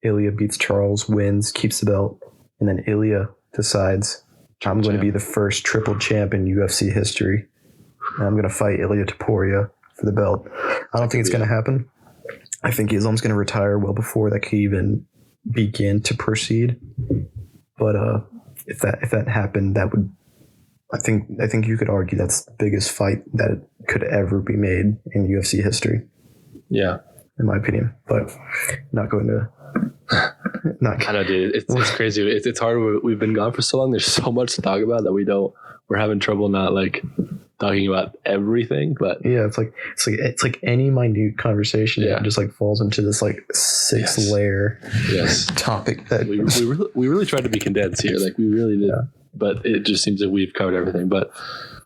Ilia beats Charles, wins, keeps the belt. And then Ilia decides, I'm going to be the first triple champ in UFC history. And I'm going to fight Ilia Topuria for the belt. I don't think it's going to happen. I think Islam's going to retire well before that could even begin to proceed. But if that happened, that would, I think you could argue that's the biggest fight that could ever be made in UFC history. Yeah, in my opinion. But not going to. I know, dude. It's crazy. It's hard. We've been gone for so long. There's so much to talk about that we're having trouble not like talking about everything. But yeah, it's like any minute conversation that just like falls into this like six layer topic that we really tried to be condensed here. Like we really did. Yeah. But it just seems like we've covered everything. But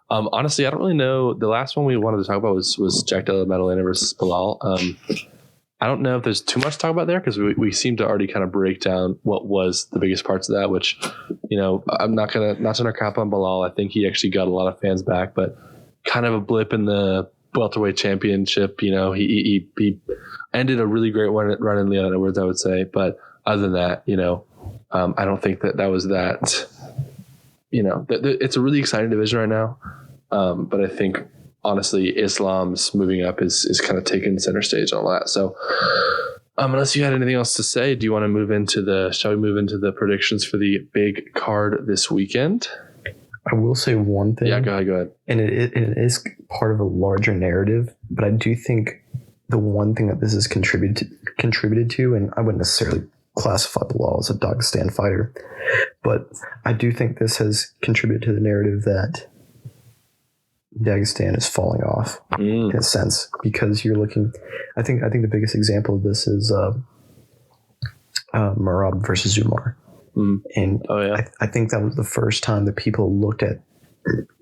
honestly, I don't really know. The last one we wanted to talk about was Jack Della Maddalena versus Bilal. I don't know if there's too much to talk about there because we seem to already kind of break down what was the biggest parts of that, which, I'm not to cap on Bilal. I think he actually got a lot of fans back, but kind of a blip in the welterweight championship. He ended a really great run in Leon Edwards, I would say. But other than that, I don't think that was that, it's a really exciting division right now. But I think, honestly, Islam's moving up is kind of taking center stage on all that. So unless you had anything else to say, shall we move into the predictions for the big card this weekend? I will say one thing. Yeah, go ahead. And it is part of a larger narrative, but I do think the one thing that this has contributed to, and I wouldn't necessarily classify Bilal as a Dagestan fighter, but I do think this has contributed to the narrative that Dagestan is falling off in a sense, because you're looking. I think the biggest example of this is Merab versus Umar, and I think that was the first time that people looked at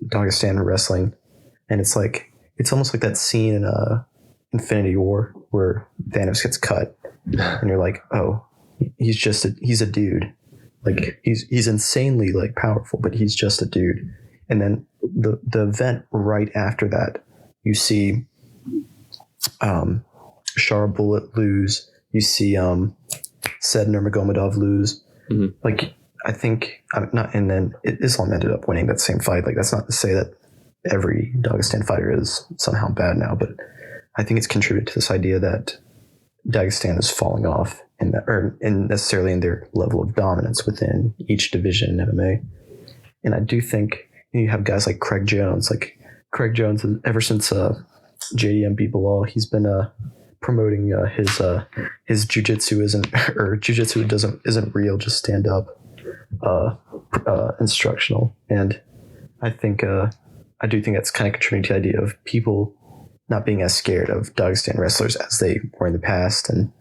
Dagestan wrestling, and it's almost like that scene in Infinity War where Thanos gets cut, and you're like, oh, he's a dude, like he's insanely like powerful, but he's just a dude. And then the event right after that, you see Shara Bullet lose. You see Said Nurmagomedov lose. Mm-hmm. Like, I think and then Islam ended up winning that same fight. Like, that's not to say that every Dagestan fighter is somehow bad now, but I think it's contributed to this idea that Dagestan is falling off and necessarily in their level of dominance within each division in MMA. And I do think you have guys like Craig Jones. Like, Craig Jones, ever since JDM beat Bilal, he's been promoting his jujitsu isn't real, just stand up instructional. And I do think that's kind of contributing to the idea of people not being as scared of Dagestan wrestlers as they were in the past. And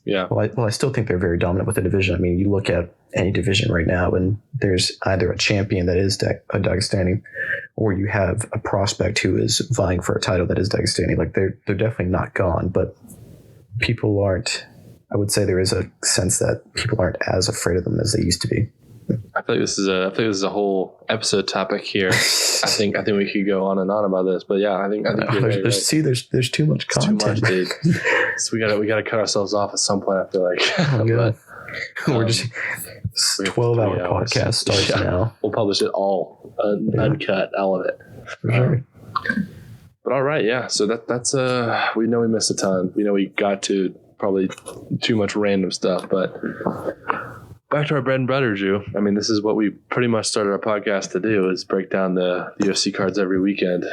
yeah, I still think they're very dominant with the division. I mean, you look at any division right now, and there's either a champion that is a Dagestani, or you have a prospect who is vying for a title that is Dagestani. Like they're definitely not gone, but people aren't. I would say there is a sense that people aren't as afraid of them as they used to be. I feel like this is a whole episode topic here. I think we could go on and on about this, but yeah, I think there's too much content. Too much, dude. So we gotta cut ourselves off at some point. I feel like. Oh, good. We're just 12-hour podcast starts now. We'll publish it all uncut, all of it. For sure. But all right, yeah. So that's we know we missed a ton. We know we got to probably too much random stuff, but back to our bread and butter, Drew. I mean, this is what we pretty much started our podcast to do, is break down the UFC cards every weekend.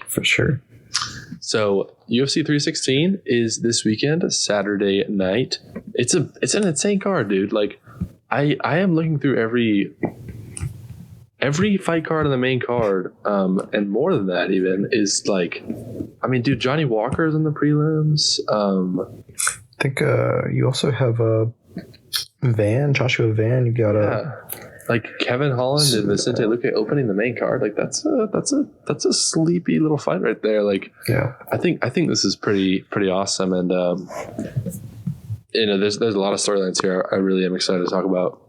For sure. So UFC 316 is this weekend, Saturday night. It's an insane card, dude. Like I am looking through every fight card on the main card, and more than that even, is like, I mean, dude, Johnny Walker's in the prelims. I think you also have Joshua Van. You got like Kevin Holland and Vicente Luque opening the main card. Like that's a sleepy little fight right there. Like, yeah, I think this is pretty awesome. And there's a lot of storylines here I really am excited to talk about.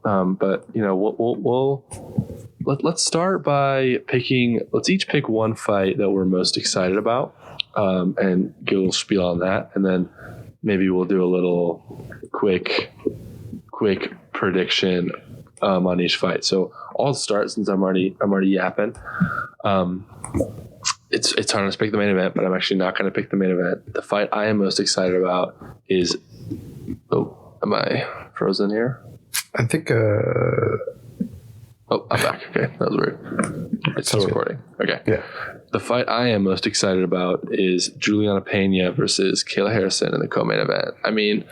But let's start by let's each pick one fight that we're most excited about, and give a little spiel on that, and then maybe we'll do a little quick prediction on each fight. So I'll start, since I'm already yapping. It's hard to pick the main event, but I'm actually not going to pick the main event. The fight I am most excited about is. Oh, am I frozen here? I think. Oh, I'm back. Okay, that was weird. It's still recording. Okay. Yeah. The fight I am most excited about is Juliana Pena versus Kayla Harrison in the co-main event. I mean,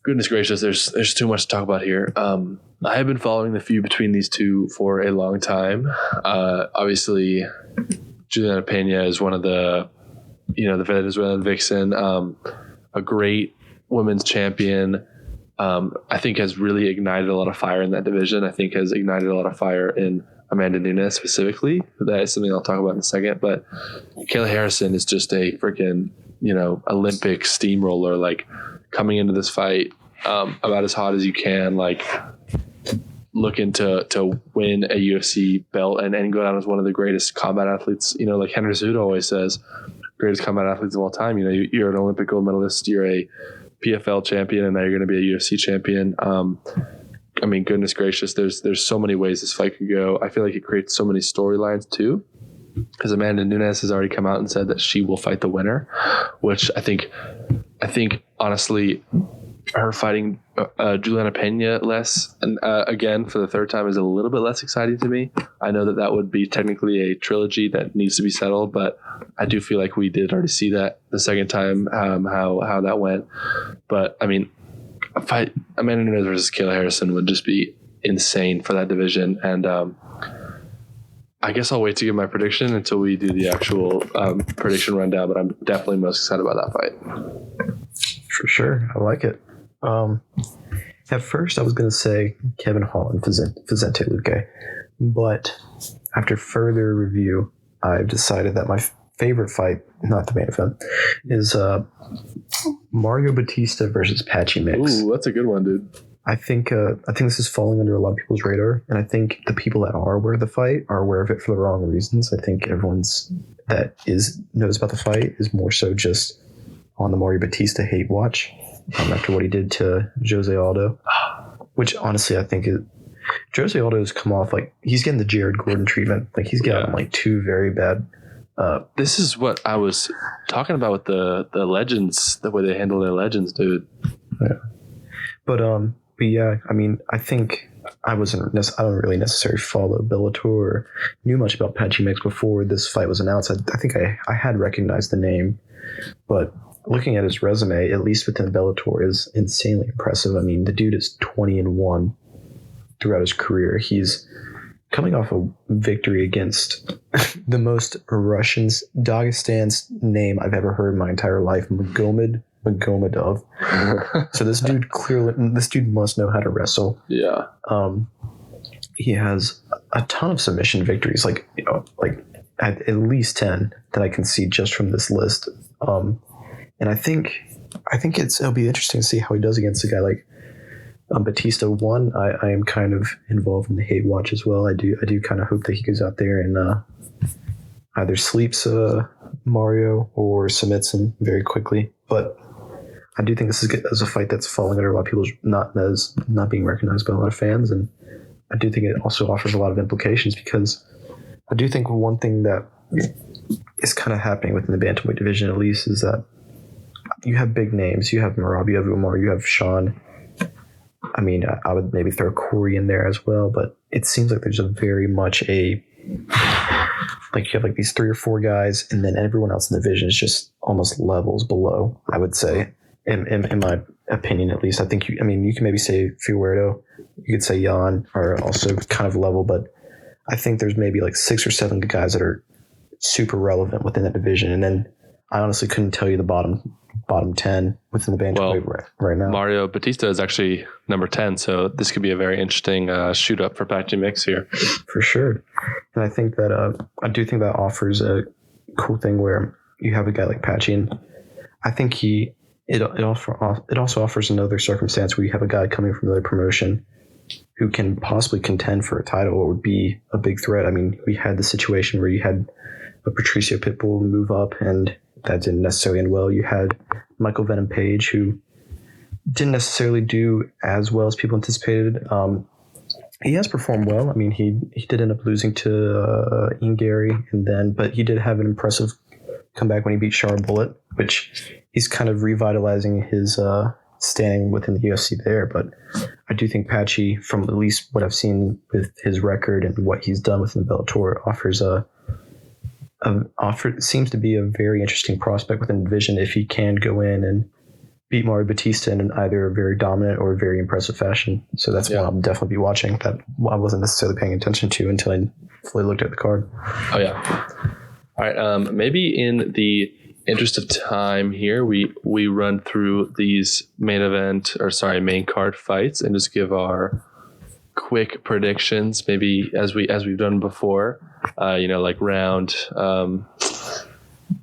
goodness gracious, there's too much to talk about here. I have been following the feud between these two for a long time. Obviously, Juliana Pena is one of the Venezuelan vixen, a great women's champion. I think has really ignited a lot of fire in that division. I think has ignited a lot of fire in Amanda Nunes specifically. That is something I'll talk about in a second. But Kayla Harrison is just a freaking, Olympic steamroller, like coming into this fight about as hot as you can, like looking to win a UFC belt and go down as one of the greatest combat athletes. Like Henry Cejudo always says, greatest combat athletes of all time. You're an Olympic gold medalist, you're a PFL champion, and now you're going to be a UFC champion. I mean, goodness gracious, there's so many ways this fight could go. I feel like it creates so many storylines too, because Amanda Nunes has already come out and said that she will fight the winner, which I think honestly, her fighting Juliana Pena less, and again for the third time, is a little bit less exciting to me. I know that would be technically a trilogy that needs to be settled, but I do feel like we did already see that the second time, how that went. But I mean, a fight Amanda Nunes versus Kayla Harrison would just be insane for that division. And I guess I'll wait to give my prediction until we do the actual prediction rundown, but I'm definitely most excited about that fight. For sure. I like it. At first I was going to say Kevin Holland, Vicente Luque, but after further review, I've decided that my favorite fight, not the main event, is Mario Batista versus Patchy Mix. Ooh, that's a good one, dude. I think this is falling under a lot of people's radar, and I think the people that are aware of the fight are aware of it for the wrong reasons. I think everyone's knows about the fight is more so just on the Mario Batista hate watch after what he did to Jose Aldo, which honestly I think Jose Aldo has come off like he's getting the Jared Gordon treatment. Like he's gotten like two very bad. This is what I was talking about with the legends, the way they handle their legends, dude. Yeah. But yeah, I mean, I think I don't really necessarily follow Bellator or knew much about Patchy Mix before this fight was announced. I think I had recognized the name, but looking at his resume, at least within Bellator, is insanely impressive. I mean, the dude is 20-1 throughout his career. He's coming off a victory against the most Russian Dagestan's name I've ever heard in my entire life, Magomedov. So this dude must know how to wrestle. Yeah. He has a ton of submission victories, like at least 10 that I can see just from this list. And I think it'll be interesting to see how he does against a guy like Batista. One, I am kind of involved in the hate watch as well. I do kind of hope that he goes out there and either sleeps Mario or submits him very quickly. But I do think this is a fight that's falling under a lot of people's not being recognized by a lot of fans, and I do think it also offers a lot of implications, because I do think one thing that is kind of happening within the bantamweight division, at least, is that you have big names. You have Merab, you have Umar, you have Sean. I mean, I would maybe throw Corey in there as well, but it seems like there's a very much you have like these 3 or 4 guys, and then everyone else in the division is just almost levels below, I would say, in my opinion, at least. I think you can maybe say Figueiredo, you could say Jan are also kind of level, but I think there's maybe like 6 or 7 guys that are super relevant within that division. And then I honestly couldn't tell you the bottom 10 within the bantamweight right now. Mario Batista is actually number 10, so this could be a very interesting shoot up for Patchy Mix here. For sure. And I think that I do think that offers a cool thing where you have a guy like Patchy, and I think it also offers another circumstance where you have a guy coming from another promotion who can possibly contend for a title or would be a big threat. I mean, we had the situation where you had a Patricio Pitbull move up, and that didn't necessarily end well. You had Michael Venom Page, who didn't necessarily do as well as people anticipated. He has performed well. I mean, he did end up losing to Ian Gary, but he did have an impressive comeback when he beat Char Bullet, which he's kind of revitalizing his standing within the UFC there. But I do think Patchy, from at least what I've seen with his record and what he's done within the Bellator, seems to be a very interesting prospect within the division if he can go in and beat Mario Batista in either a very dominant or a very impressive fashion. So that's one I'll definitely be watching that I wasn't necessarily paying attention to until I fully looked at the card. Oh, yeah. All right. Maybe in the interest of time here, we run through these main card fights and just give our quick predictions, maybe as we've done before, like round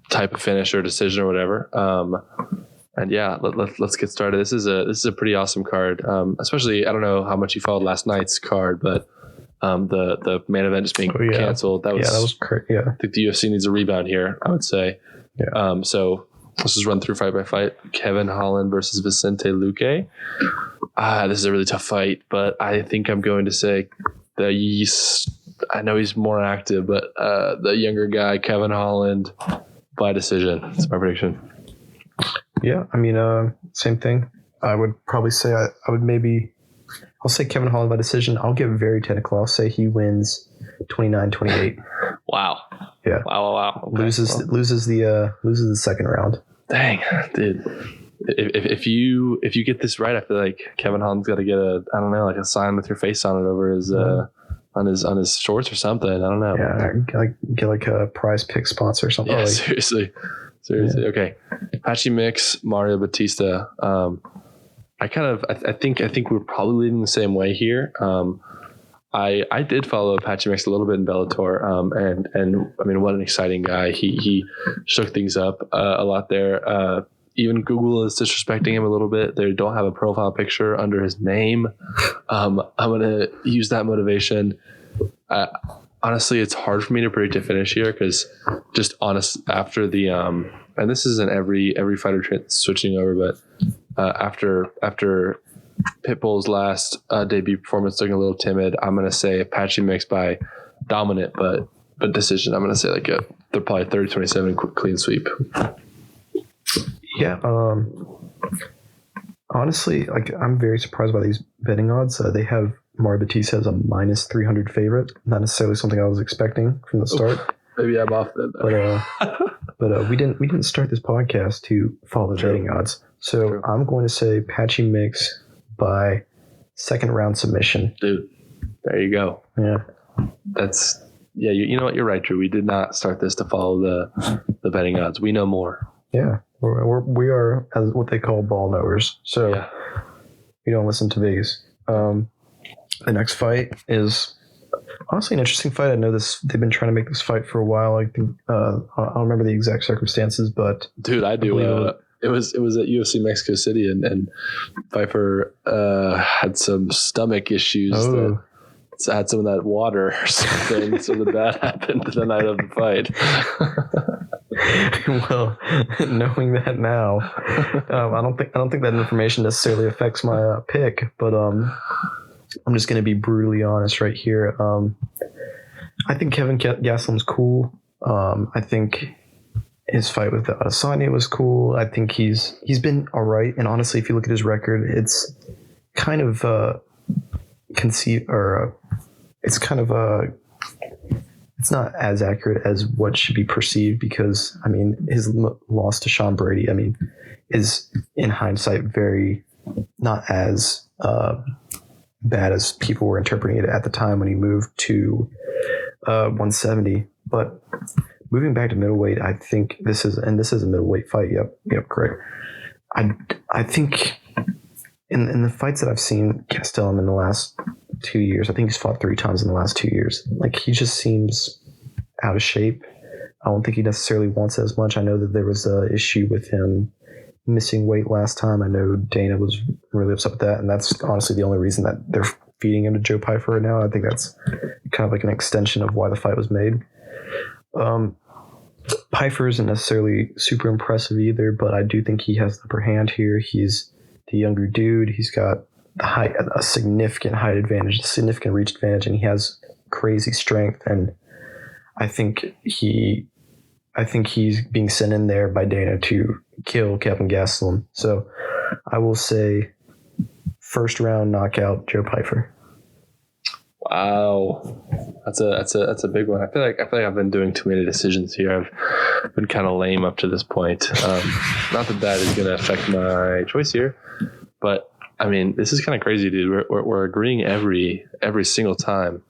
type of finish or decision or whatever. And yeah, let's get started. This is a pretty awesome card. Especially, I don't know how much you followed last night's card, but the main event just being canceled. That was great. Yeah, I think the UFC needs a rebound here, I would say. Yeah. So let's just run through fight by fight. Kevin Holland versus Vicente Luque. This is a really tough fight, but I think I'm going to say I know he's more active, but the younger guy, Kevin Holland, by decision. That's my prediction. Yeah, I mean, same thing. I would probably say I'll say Kevin Holland by decision. I'll get very technical. I'll say he wins 29-28. Wow. Yeah. Wow. Okay. Loses the second round. Dang, dude. If you get this right, I feel like Kevin Holland's got to get a sign with your face on it over his on his shorts or something. I don't know. Yeah, get like a prize pick sponsor or something. Yeah, seriously. Yeah. Okay. Patchy Mix, Mario Batista. I think we're probably leading the same way here. I did follow Patchy Mix a little bit in Bellator, and I mean, what an exciting guy. He shook things up a lot there. Even Google is disrespecting him a little bit. They don't have a profile picture under his name. I'm going to use that motivation. Honestly, it's hard for me to predict a finish here because just after the and this isn't every fighter switching over, but after Pitbull's last debut performance looking a little timid, I'm going to say Patchy Mix by dominant, but decision. I'm going to say they're probably 30-27 clean sweep. Yeah. Honestly, I'm very surprised by these betting odds. They have Mario Batista as a -300 favorite. Not necessarily something I was expecting from the start. Maybe I'm off then. But But we didn't start this podcast to follow the betting odds. So True. I'm going to say Patchy Mix by second round submission. Dude, there you go. Yeah. That's you know what, you're right, Drew. We did not start this to follow the betting odds. We know more. Yeah. We are as what they call ball knowers. So Yeah. we don't listen to Vegas. The next fight is honestly an interesting fight. I know they've been trying to make this fight for a while. I think I don't remember the exact circumstances, but Dude, I do. It was at UFC Mexico City, and Pfeiffer had some stomach issues. Oh. That had some of that water or something. So the bad happened the night of the fight. Well, knowing that now, I don't think that information necessarily affects my pick. But I'm just going to be brutally honest right here. I think Kevin Gastelum's cool. I think his fight with Adesanya was cool. I think he's been all right. And honestly, if you look at his record, it's kind of it's not as accurate as what should be perceived, because I mean his loss to Sean Brady, I mean, is in hindsight very not as bad as people were interpreting it at the time when he moved to 170. But moving back to middleweight, I think this is a middleweight fight. Yep, correct. I think in the fights that I've seen Gastelum in the last 2 years, I think he's fought 3 times in the last 2 years. Like, he just seems out of shape. I don't think he necessarily wants as much. I know that there was an issue with him missing weight last time. I know Dana was really upset with that, and that's honestly the only reason that they're feeding him to Joe Pyfer right now. I think that's kind of like an extension of why the fight was made. Pyfer isn't necessarily super impressive either, but I do think he has the upper hand here. He's the younger dude. He's got a significant height advantage, a significant reach advantage, and he has crazy strength. And I think he's being sent in there by Dana to kill Kevin Gastelum. So I will say first round knockout, Joe Pyfer. Wow, that's a big one. I feel like I've been doing too many decisions here. I've been kind of lame up to this point. Not that is going to affect my choice here, but I mean, this is kind of crazy, dude. We're agreeing every single time,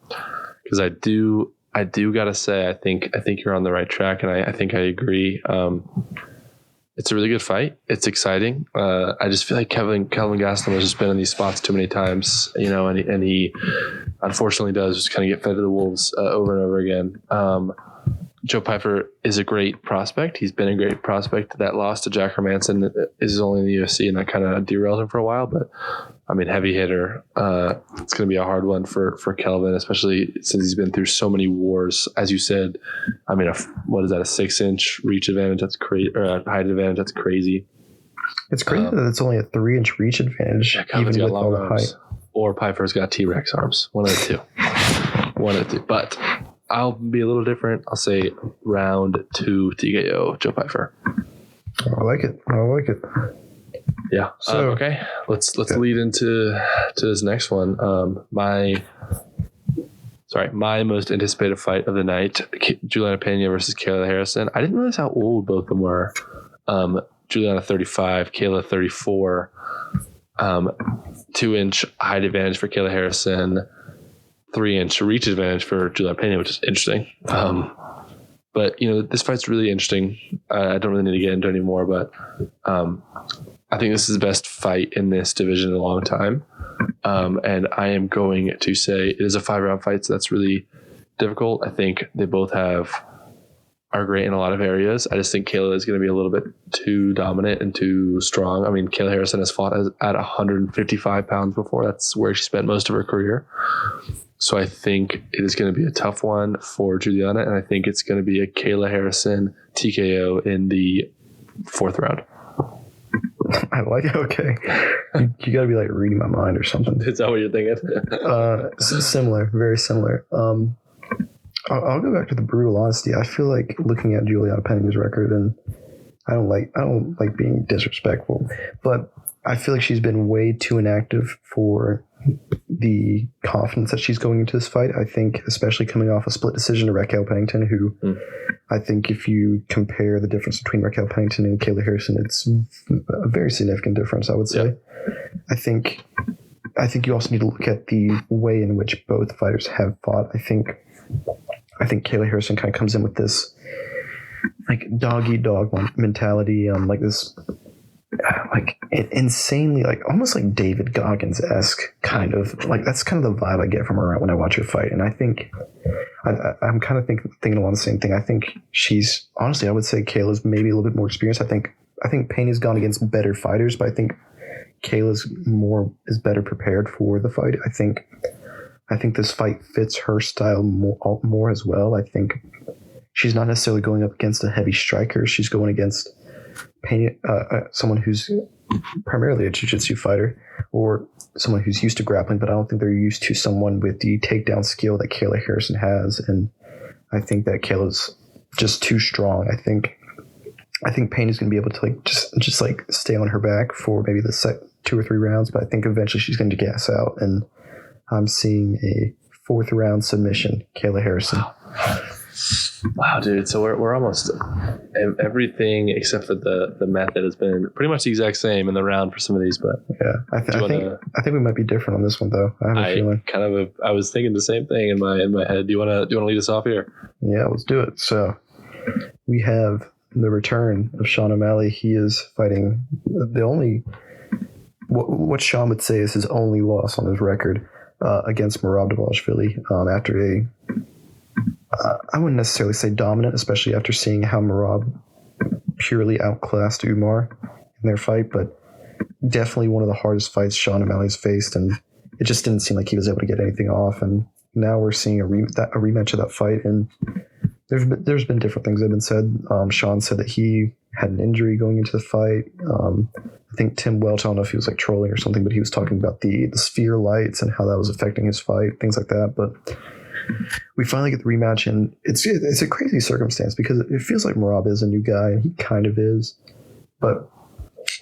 because I do gotta say I think you're on the right track, and I think I agree. It's a really good fight. It's exciting. I just feel like Kevin Gastelum has just been in these spots too many times, you know, and he unfortunately does just kind of get fed to the wolves over and over again. Joe Pyfer is a great prospect. He's been a great prospect. That loss to Jack Hermanson is only in the UFC, and that kind of derailed him for a while. But I mean, heavy hitter. It's going to be a hard one for Kelvin, especially since he's been through so many wars. As you said, I mean, what is that? A 6-inch reach advantage? That's crazy, or a height advantage? That's crazy. It's crazy that it's only a 3-inch reach advantage, yeah, even with all the height. Or Pyfer's got T-Rex arms. One of the two. But I'll be a little different. I'll say round 2 TKO Joe Pyfer. I like it. Yeah. So okay. Let's lead into this next one. My most anticipated fight of the night: Juliana Pena versus Kayla Harrison. I didn't realize how old both of them were. Juliana 35, Kayla 34. 2-inch height advantage for Kayla Harrison. 3-inch reach advantage for Juliana Pena, which is interesting. But you know, this fight's really interesting. I don't really need to get into it anymore, but I think this is the best fight in this division in a long time. And I am going to say it is a 5-round fight, so that's really difficult. I think they both are great in a lot of areas. I just think Kayla is going to be a little bit too dominant and too strong. I mean, Kayla Harrison has fought at 155 pounds before. That's where she spent most of her career. So I think it is going to be a tough one for Juliana, and I think it's going to be a Kayla Harrison TKO in the 4th round. I like it. Okay. You got to be like reading my mind or something. Is that what you're thinking? Similar, very similar. I'll go back to the brutal honesty. I feel like looking at Juliana Pena's record, and I don't like being disrespectful, but I feel like she's been way too inactive for the confidence that she's going into this fight. I think, especially coming off a split decision to Raquel Pennington, who I think if you compare the difference between Raquel Pennington and Kayla Harrison, it's a very significant difference, I would say. I think you also need to look at the way in which both fighters have fought. I think Kayla Harrison kind of comes in with this like dog eat dog mentality, like this like insanely, like almost like David Goggins-esque kind of, like that's kind of the vibe I get from her when I watch her fight. And I think I'm kind of thinking along the same thing. I think she's, honestly, I would say Kayla's maybe a little bit more experienced. I think Payne has gone against better fighters, but I think Kayla's is better prepared for the fight. I think this fight fits her style more as well. I think she's not necessarily going up against a heavy striker. She's going against someone who's primarily a jiu-jitsu fighter, or someone who's used to grappling, but I don't think they're used to someone with the takedown skill that Kayla Harrison has. And I think that Kayla's just too strong. I think Payne is going to be able to like just like stay on her back for maybe the 2 or 3 rounds, but I think eventually she's going to gas out, and I'm seeing a 4th round submission, Kayla Harrison. Wow, dude. So we're almost everything except for the method has been pretty much the exact same in the round for some of these. But yeah, I think we might be different on this one though. I have a feeling. I was thinking the same thing in my head. Do you want to lead us off here? Yeah, let's do it. So we have the return of Sean O'Malley. He is fighting the only what Sean would say is his only loss on his record against Merab Dvalishvili after I wouldn't necessarily say dominant, especially after seeing how Merab purely outclassed Umar in their fight, but definitely one of the hardest fights Sean O'Malley's faced, and it just didn't seem like he was able to get anything off. And now we're seeing a rematch of that fight, and there's been different things that have been said. Sean said that he had an injury going into the fight. I think Tim Welch, I don't know if he was like trolling or something, but he was talking about the sphere lights and how that was affecting his fight, things like that. But we finally get the rematch, and it's a crazy circumstance because it feels like Merab is a new guy, and he kind of is. But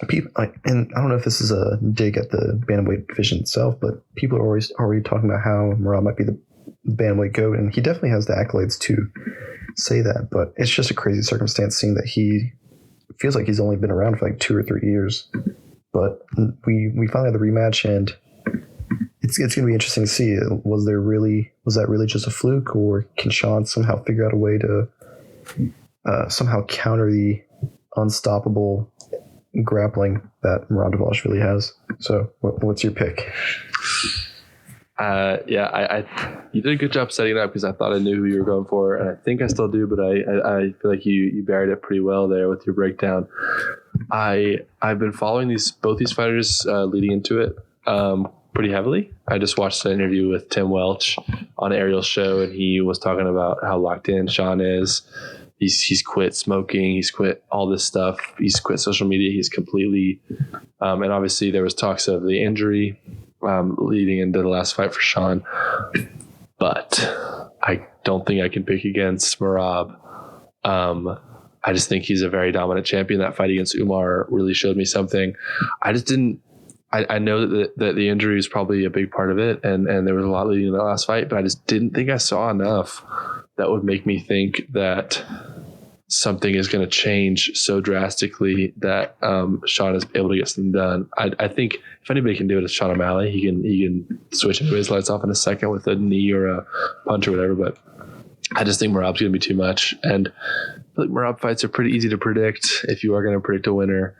people, and I don't know if this is a dig at the bantamweight division itself, but people are already talking about how Merab might be the bantamweight GOAT, and he definitely has the accolades to say that. But it's just a crazy circumstance seeing that he feels like he's only been around for like 2 or 3 years. But we finally had the rematch, and it's going to be interesting to see. Was that really just a fluke, or can Sean somehow figure out a way to somehow counter the unstoppable grappling that Merab Dvalishvili has? So what's your pick? You did a good job setting it up because I thought I knew who you were going for, and I think I still do, but I feel like you buried it pretty well there with your breakdown. I've been following both these fighters leading into it pretty heavily. I just watched an interview with Tim Welch on Ariel's show, and he was talking about how locked in Sean is. He's quit smoking. He's quit all this stuff. He's quit social media. He's completely and obviously there was talks of the injury leading into the last fight for Sean, but I don't think I can pick against Merab. I just think he's a very dominant champion. That fight against Umar really showed me something. I know that the injury is probably a big part of it, and there was a lot leading in that last fight, but I just didn't think I saw enough that would make me think that something is going to change so drastically that Sean is able to get something done. I think if anybody can do it, it's Sean O'Malley. He can switch into his lights off in a second with a knee or a punch or whatever, but I just think Merab's going to be too much. And I feel like Merab fights are pretty easy to predict if you are going to predict a winner.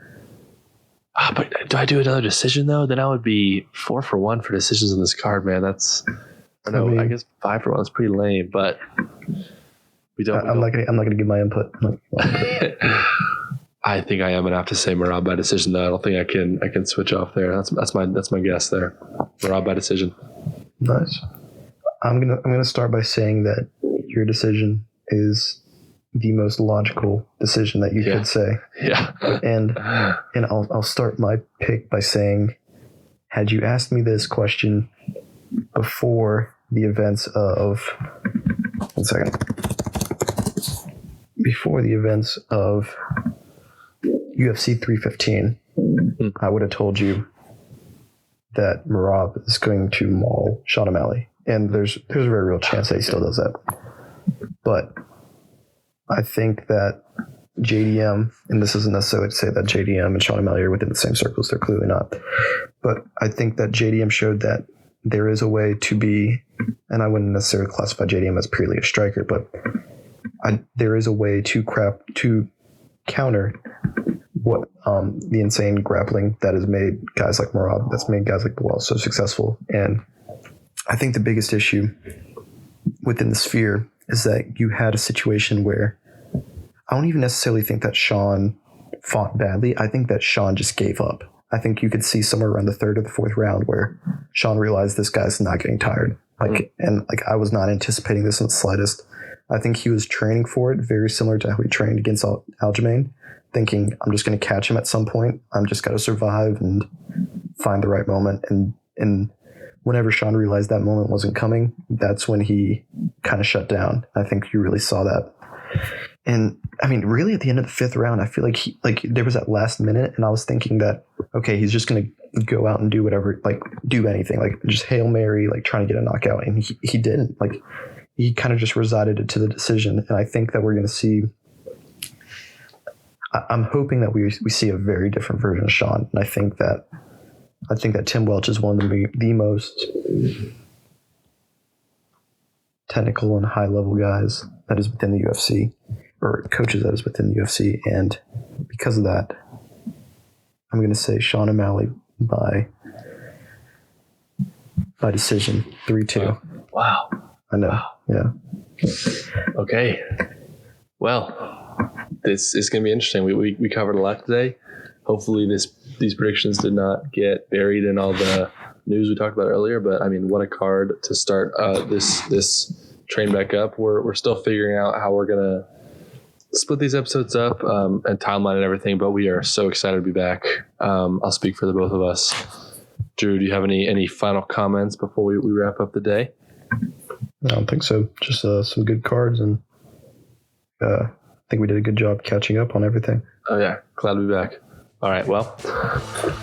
But do I do another decision though? Then I would be 4 for 1 for decisions in this card, man. I guess 5 for 1 is pretty lame, but I'm not gonna give my input. I think I am gonna have to say Merab by decision though. I don't think I can switch off there. That's my guess there. Merab by decision. Nice. I'm gonna start by saying that your decision is the most logical decision that you could say. Yeah. And I'll start my pick by saying, had you asked me this question before the events of 1 second. Before the events of UFC 315, I would have told you that Merab is going to maul Sean O'Malley. And there's a very real chance that he still does that. But I think that JDM, and this isn't necessarily to say that JDM and Sean O'Malley are within the same circles, they're clearly not. But I think that JDM showed that there is a way to be, and I wouldn't necessarily classify JDM as purely a striker, but there is a way to counter what the insane grappling that has made guys like Merab, that's made guys like Bilal so successful. And I think the biggest issue within the sphere is that you had a situation where I don't even necessarily think that Sean fought badly. I think that Sean just gave up. I think you could see somewhere around the third or the fourth round where Sean realized this guy's not getting tired. And I was not anticipating this in the slightest. I think he was training for it, very similar to how he trained against Aljamain, thinking, I'm just going to catch him at some point. I'm just got to survive and find the right moment. And whenever Sean realized that moment wasn't coming, that's when he kind of shut down. I think you really saw that. And I mean, really at the end of the fifth round, I feel like there was that last minute and I was thinking that, okay, he's just going to go out and do whatever, like do anything, like just Hail Mary, like trying to get a knockout. And he didn't. Like he kind of just resided it to the decision. And I think that we're going to see, I'm hoping that we see a very different version of Sean. And I think that Tim Welch is one of the most technical and high level guys that is within the UFC, or coaches that is within the UFC. And because of that, I'm going to say Sean O'Malley by decision 3-2. Wow. I know. Wow. Yeah. Okay. Well, this is going to be interesting. We covered a lot today. Hopefully these predictions did not get buried in all the news we talked about earlier, but I mean, what a card to start this train back up. We're still figuring out how we're going to split these episodes up and timeline and everything, but we are so excited to be back. I'll speak for the both of us. Drew, do you have any final comments before we wrap up the day? I don't think so. Just some good cards, and I think we did a good job catching up on everything. Oh yeah, glad to be back. All right, well,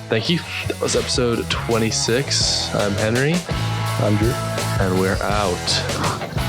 thank you. That was episode 26. I'm Henry. I'm Drew. And we're out.